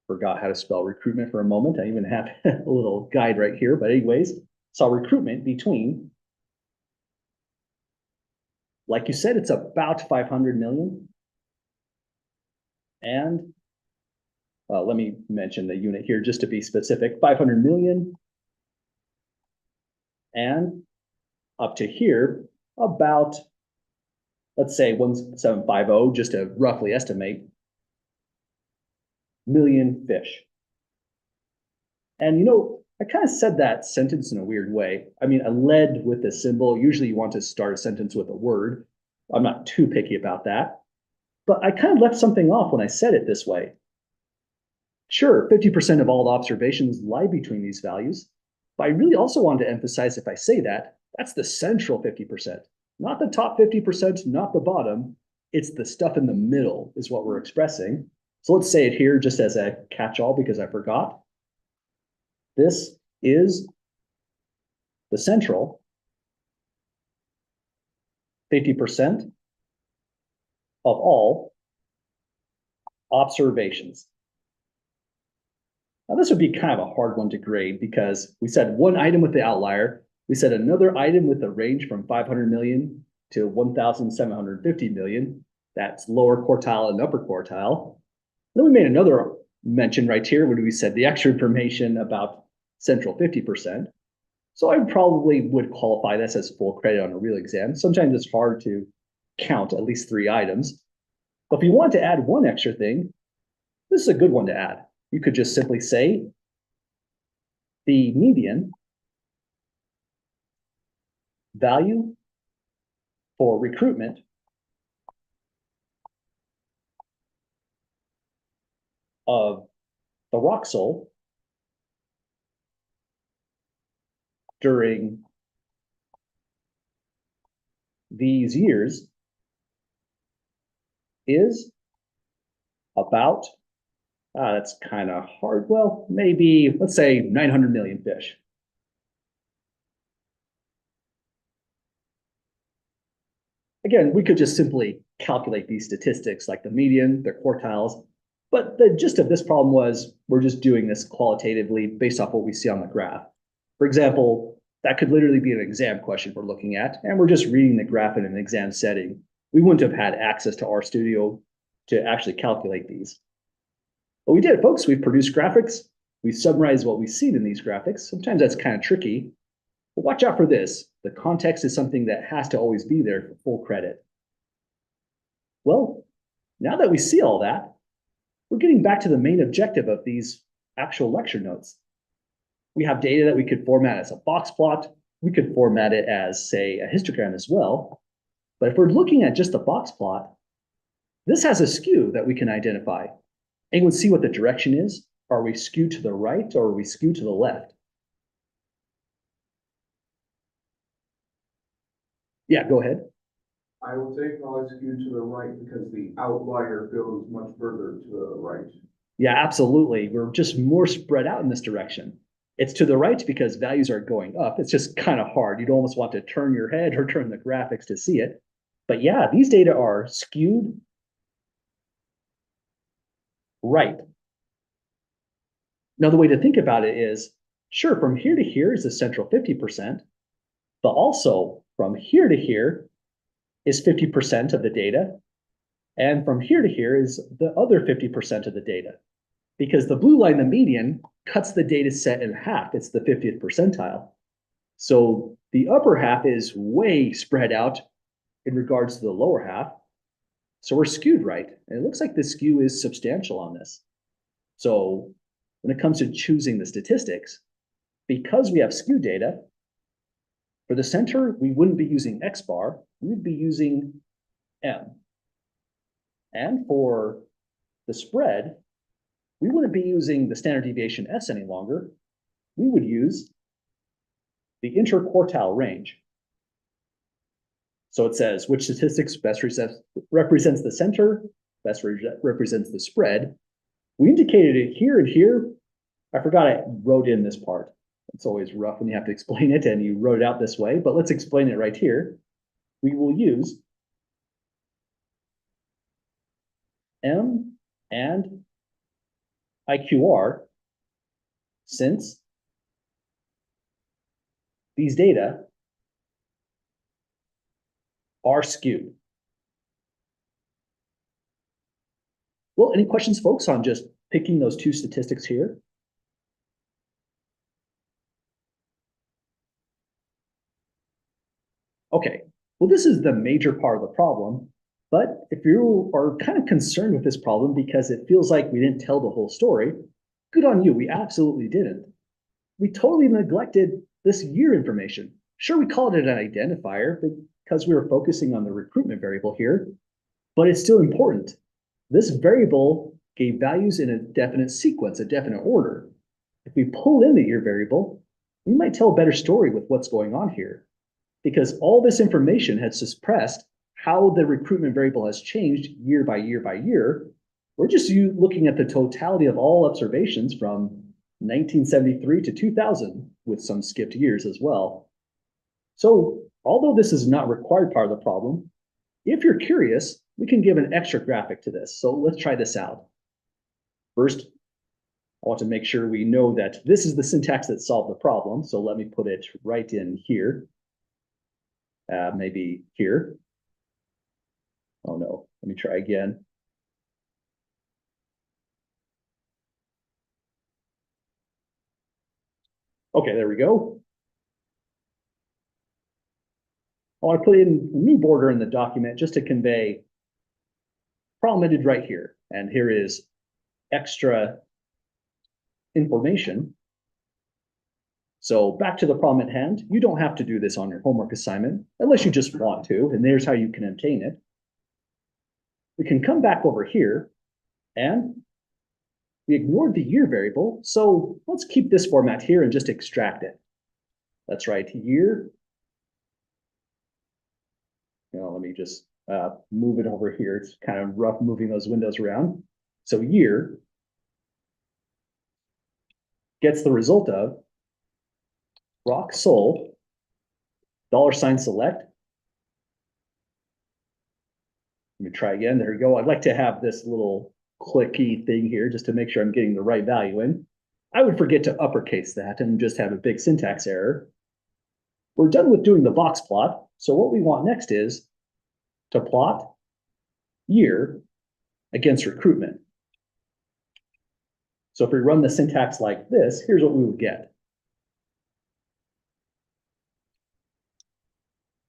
forgot how to spell recruitment for a moment. I even have a little guide right here, but anyways, saw recruitment between, like you said, it's about 500 million. And let me mention the unit here just to be specific, 500 million. And up to here, about, let's say 1750, just to roughly estimate, million fish. And you know, I kind of said that sentence in a weird way. I mean, I led with a symbol. Usually you want to start a sentence with a word. I'm not too picky about that. But I kind of left something off when I said it this way. Sure, 50% of all the observations lie between these values. But I really also want to emphasize if I say that, that's the central 50%, not the top 50%, not the bottom. It's the stuff in the middle is what we're expressing. So let's say it here just as a catch-all because I forgot. This is the central 50% of all observations. Now, this would be kind of a hard one to grade because we said one item with the outlier. We said another item with the range from 500 million to 1,750 million. That's lower quartile and upper quartile. Then we made another mention right here where we said the extra information about central 50%. So I probably would qualify this as full credit on a real exam. Sometimes it's hard to count at least 3 items. But if you want to add one extra thing, this is a good one to add. You could just simply say the median value for recruitment of the Roxel during these years is about, that's kind of hard. Well, maybe let's say 900 million fish. Again, we could just simply calculate these statistics like the median, their quartiles, but the gist of this problem was we're just doing this qualitatively based off what we see on the graph. For example, that could literally be an exam question we're looking at, and we're just reading the graph in an exam setting. We wouldn't have had access to RStudio to actually calculate these. But we did, folks. We've produced graphics. We summarized what we've seen in these graphics. Sometimes that's kind of tricky, but watch out for this. The context is something that has to always be there for full credit. Well, now that we see all that, we're getting back to the main objective of these actual lecture notes. We have data that we could format as a box plot. We could format it as, say, a histogram as well. But if we're looking at just a box plot, this has a skew that we can identify. Anyone see what the direction is? Are we skewed to the right or are we skewed to the left? Yeah, go ahead. I would say probably skewed to the right because the outlier goes much further to the right. Yeah, absolutely. We're just more spread out in this direction. It's to the right because values are going up. It's just kind of hard. You'd almost want to turn your head or turn the graphics to see it. But yeah, these data are skewed right. Now, the way to think about it is, sure, from here to here is the central 50%, but also from here to here is 50% of the data. And from here to here is the other 50% of the data. Because the blue line, the median, cuts the data set in half. It's the 50th percentile. So the upper half is way spread out in regards to the lower half. So we're skewed right. And it looks like the skew is substantial on this. So when it comes to choosing the statistics, because we have skew data, for the center, we wouldn't be using X bar, we would be using M. And for the spread, we wouldn't be using the standard deviation S any longer. We would use the interquartile range. So it says which statistics best represents the center, best represents the spread. We indicated it here and here. I forgot I wrote in this part. It's always rough when you have to explain it and you wrote it out this way, but let's explain it right here. We will use M and IQR since these data are skewed. Well, any questions, folks, on just picking those two statistics here? Okay, well, this is the major part of the problem. But if you are kind of concerned with this problem because it feels like we didn't tell the whole story, good on you. We absolutely didn't. We totally neglected this year information. Sure, we called it an identifier because we were focusing on the recruitment variable here, but it's still important. This variable gave values in a definite sequence, a definite order. If we pull in the year variable, we might tell a better story with what's going on here, because all this information has suppressed how the recruitment variable has changed year by year by year. We're just looking at the totality of all observations from 1973 to 2000 with some skipped years as well. So although this is not required part of the problem, if you're curious, we can give an extra graphic to this. So let's try this out. First, I want to make sure we know that this is the syntax that solved the problem. So let me put it right in here. Maybe here. Oh no, let me try again. Okay, there we go. I want to put in a new border in the document just to convey problem ended right here. And here is extra information. So back to the problem at hand, you don't have to do this on your homework assignment unless you just want to, and there's how you can obtain it. We can come back over here and we ignored the year variable. So let's keep this format here and just extract it. That's right, year. Let me just move it over here. It's kind of rough moving those windows around. So year gets the result of rock sold, $select. Let me try again. There we go. I'd like to have this little clicky thing here just to make sure I'm getting the right value in. I would forget to uppercase that and just have a big syntax error. We're done with doing the box plot. So what we want next is to plot year against recruitment. So if we run the syntax like this, here's what we would get.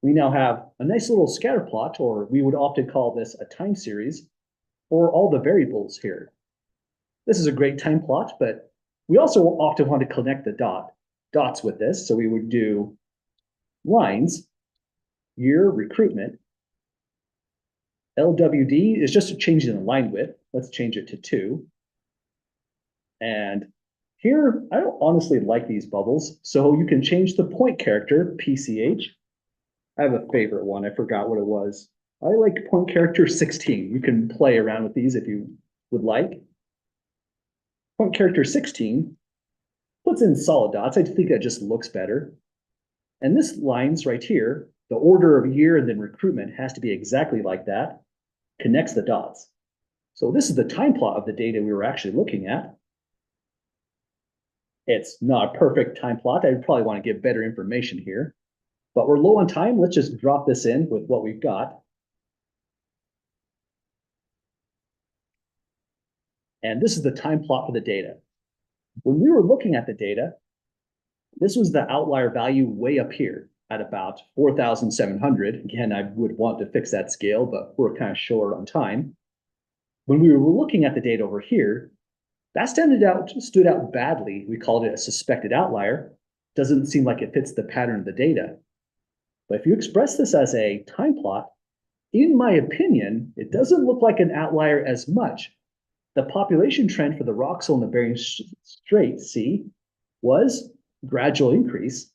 We now have a nice little scatter plot, or we would often call this a time series, for all the variables here. This is a great time plot, but we also often want to connect the dots with this. So we would do lines, year, recruitment. LWD is just changing the line width. Let's change it to 2. And here, I don't honestly like these bubbles. So you can change the point character, PCH. I have a favorite one. I forgot what it was. I like point character 16. You can play around with these if you would like. Point character 16 puts in solid dots. I think that just looks better. And this lines right here, the order of year and then recruitment has to be exactly like that. Connects the dots. So this is the time plot of the data we were actually looking at. It's not a perfect time plot. I'd probably want to give better information here. But we're low on time. Let's just drop this in with what we've got. And this is the time plot for the data. When we were looking at the data, this was the outlier value way up here at about 4,700. Again, I would want to fix that scale, but we're kind of short on time. When we were looking at the data over here, that stood out badly. We called it a suspected outlier. Doesn't seem like it fits the pattern of the data. But if you express this as a time plot, in my opinion, it doesn't look like an outlier as much. The population trend for the Roxel and the Bering Strait Sea was gradual increase.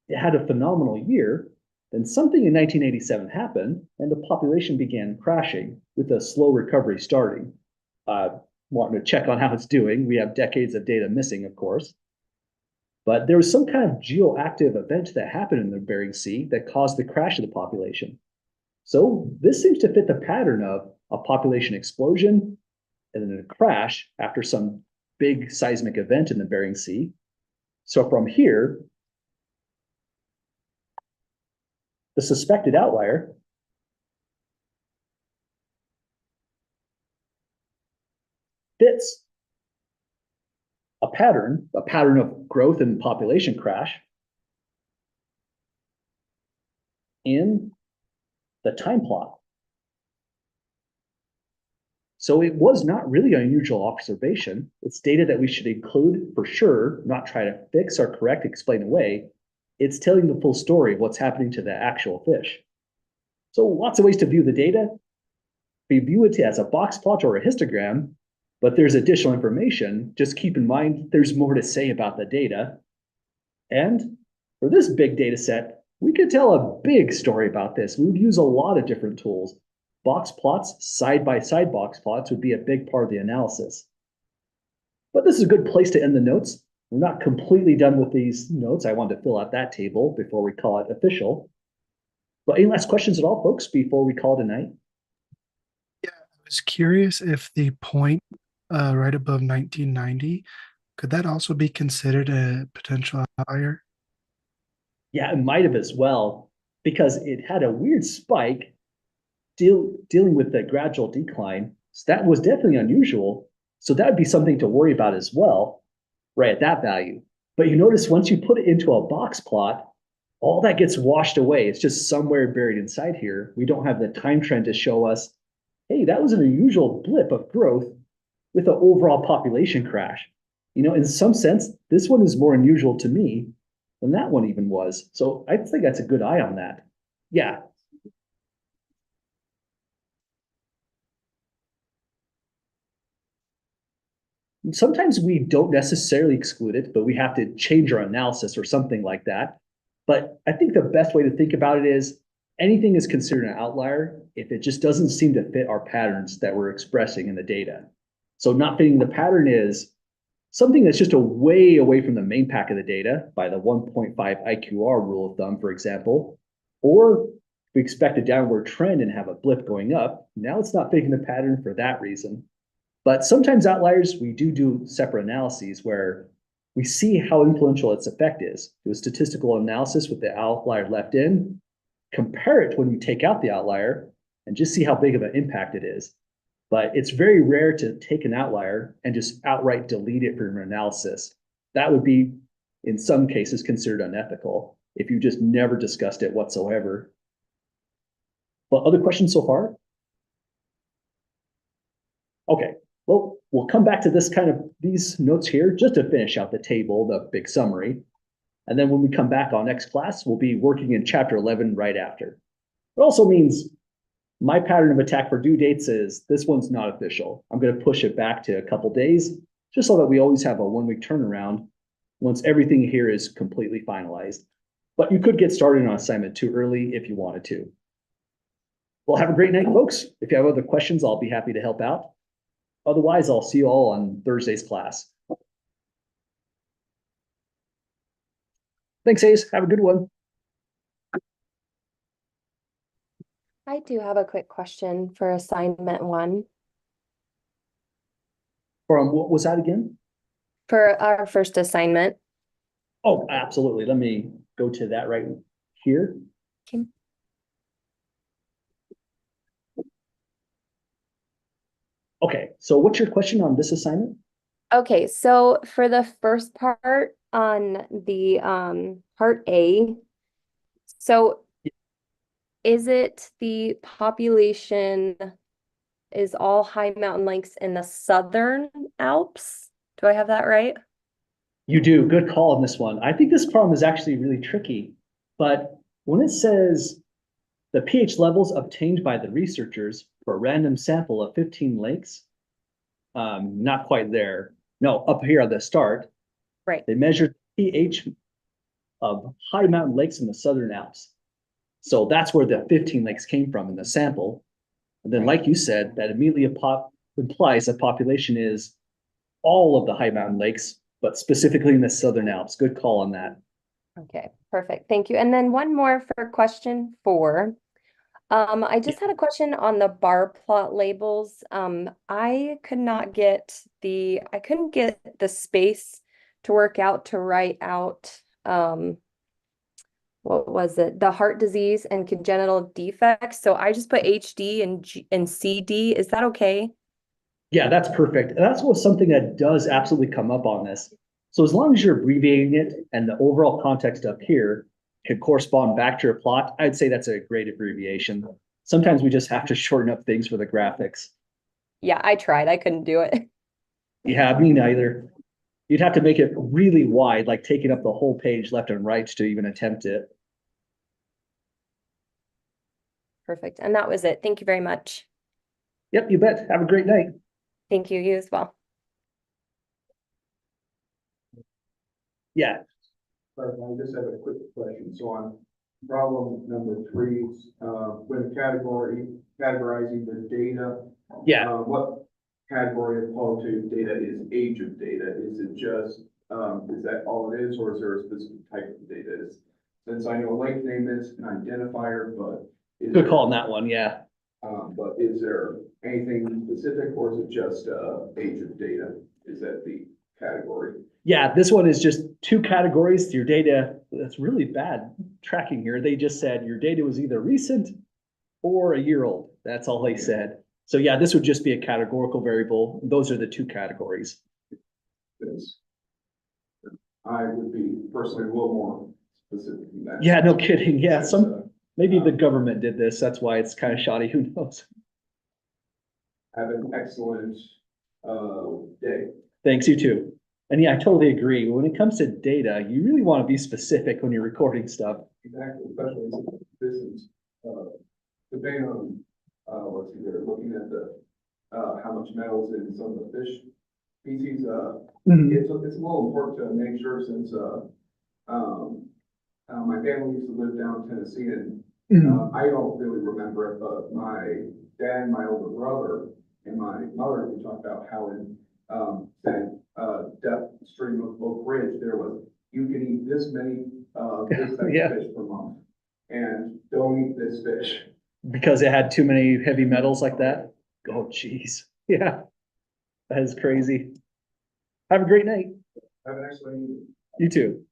It had a phenomenal year. Then something in 1987 happened, and the population began crashing with a slow recovery starting. Wanting to check on how it's doing. We have decades of data missing, of course. But there was some kind of geoactive event that happened in the Bering Sea that caused the crash of the population. So this seems to fit the pattern of a population explosion and then a crash after some big seismic event in the Bering Sea. So from here, the suspected outlier fits a pattern of growth and population crash in the time plot. So it was not really an unusual observation. It's data that we should include for sure, not try to fix or correct, explain away. It's telling the full story of what's happening to the actual fish. So lots of ways to view the data. We view it as a box plot or a histogram, but there's additional information. Just keep in mind, there's more to say about the data. And for this big data set, we could tell a big story about this. We would use a lot of different tools. Box plots, side-by-side box plots would be a big part of the analysis. But this is a good place to end the notes. We're not completely done with these notes. I wanted to fill out that table before we call it official. But any last questions at all, folks, before we call it a night? Yeah, I was curious if the point right above 1990, could that also be considered a potential outlier? Yeah, it might have as well, because it had a weird spike dealing with the gradual decline. So that was definitely unusual. So that would be something to worry about as well, right at that value. But you notice once you put it into a box plot, all that gets washed away. It's just somewhere buried inside here. We don't have the time trend to show us, hey, that was an unusual blip of growth with an overall population crash. In some sense, this one is more unusual to me than that one even was. So I think that's a good eye on that. Yeah. Sometimes we don't necessarily exclude it, but we have to change our analysis or something like that. But I think the best way to think about it is anything is considered an outlier if it just doesn't seem to fit our patterns that we're expressing in the data. So not fitting the pattern is something that's just a way away from the main pack of the data by the 1.5 IQR rule of thumb, for example, or we expect a downward trend and have a blip going up. Now it's not fitting the pattern for that reason. But sometimes outliers, we do separate analyses where we see how influential its effect is. Do a statistical analysis with the outlier left in, compare it when you take out the outlier, and just see how big of an impact it is. But it's very rare to take an outlier and just outright delete it from your analysis. That would be, in some cases, considered unethical if you just never discussed it whatsoever. But other questions so far? Okay, well, we'll come back to these notes here just to finish out the table, the big summary. And then when we come back on next class, we'll be working in chapter 11 right after. It also means my pattern of attack for due dates is this one's not official. I'm going to push it back to a couple days just so that we always have a 1-week turnaround once everything here is completely finalized. But you could get started on assignment 2 early if you wanted to. Well, have a great night, folks. If you have other questions, I'll be happy to help out. Otherwise, I'll see you all on Thursday's class. Thanks, Ace. Have a good one. I do have a quick question for assignment 1. What was that again? For our first assignment. Oh, absolutely. Let me go to that right here. Okay. Okay, so what's your question on this assignment? Okay, so for the first part on the part A, so is it the population is all high mountain lakes in the southern Alps? Do I have that right? You do. Good call on this one. I think this problem is actually really tricky, but when it says the pH levels obtained by the researchers for a random sample of 15 lakes, not quite there. No, up here at the start, Right. they measured pH of high mountain lakes in the southern Alps. So that's where the 15 lakes came from in the sample. And then, like you said, that immediately implies that population is all of the high mountain lakes, but specifically in the southern Alps. Good call on that. Okay, perfect. Thank you. And then one more for question 4. I just had a question on the bar plot labels. I couldn't get the space to work out to write out what was it? The heart disease and congenital defects. So I just put HD and CD. Is that okay? Yeah, that's perfect. And that's something that does absolutely come up on this. So as long as you're abbreviating it and the overall context up here can correspond back to your plot, I'd say that's a great abbreviation. Sometimes we just have to shorten up things for the graphics. Yeah, I tried. I couldn't do it. Yeah, me neither. You'd have to make it really wide, like taking up the whole page left and right to even attempt it. Perfect. And that was it. Thank you very much. Yep, you bet. Have a great night. Thank you. You as well. Yeah. I just have a quick question. So on problem number 3, when categorizing the data, Yeah. what category of qualitative data is age of data? Is it just, is that all it is, or is there a specific type of data? Since I know lake name is an identifier, but Good call on that one. Yeah. but is there anything specific, or is it just age of data? Is that the category? Yeah, this one is just 2 categories. Your data, that's really bad tracking here. They just said your data was either recent or a year old. That's all they said. So yeah, this would just be a categorical variable. Those are the 2 categories. Because I would be personally a little more specific. in that. Yeah, no kidding. Yeah, It's, maybe the government did this. That's why it's kind of shoddy. Who knows? Have an excellent, day. Thanks, you too. And yeah, I totally agree. When it comes to data, you really want to be specific when you're recording stuff. Exactly, especially since this is, depending on, let's see, they're looking at the, how much metal's in some of the fish species, it's a little important to make sure since, my family used to live down Tennessee and, I don't really remember it, but my dad, my older brother, and my mother, we talked about how in, that, depth stream of Oak Ridge, there was, you can eat this many, this type Yeah. of fish per month. And don't eat this fish. Because it had too many heavy metals like that. Oh, geez. Yeah. That is crazy. Have a great night. Have an excellent evening. You too.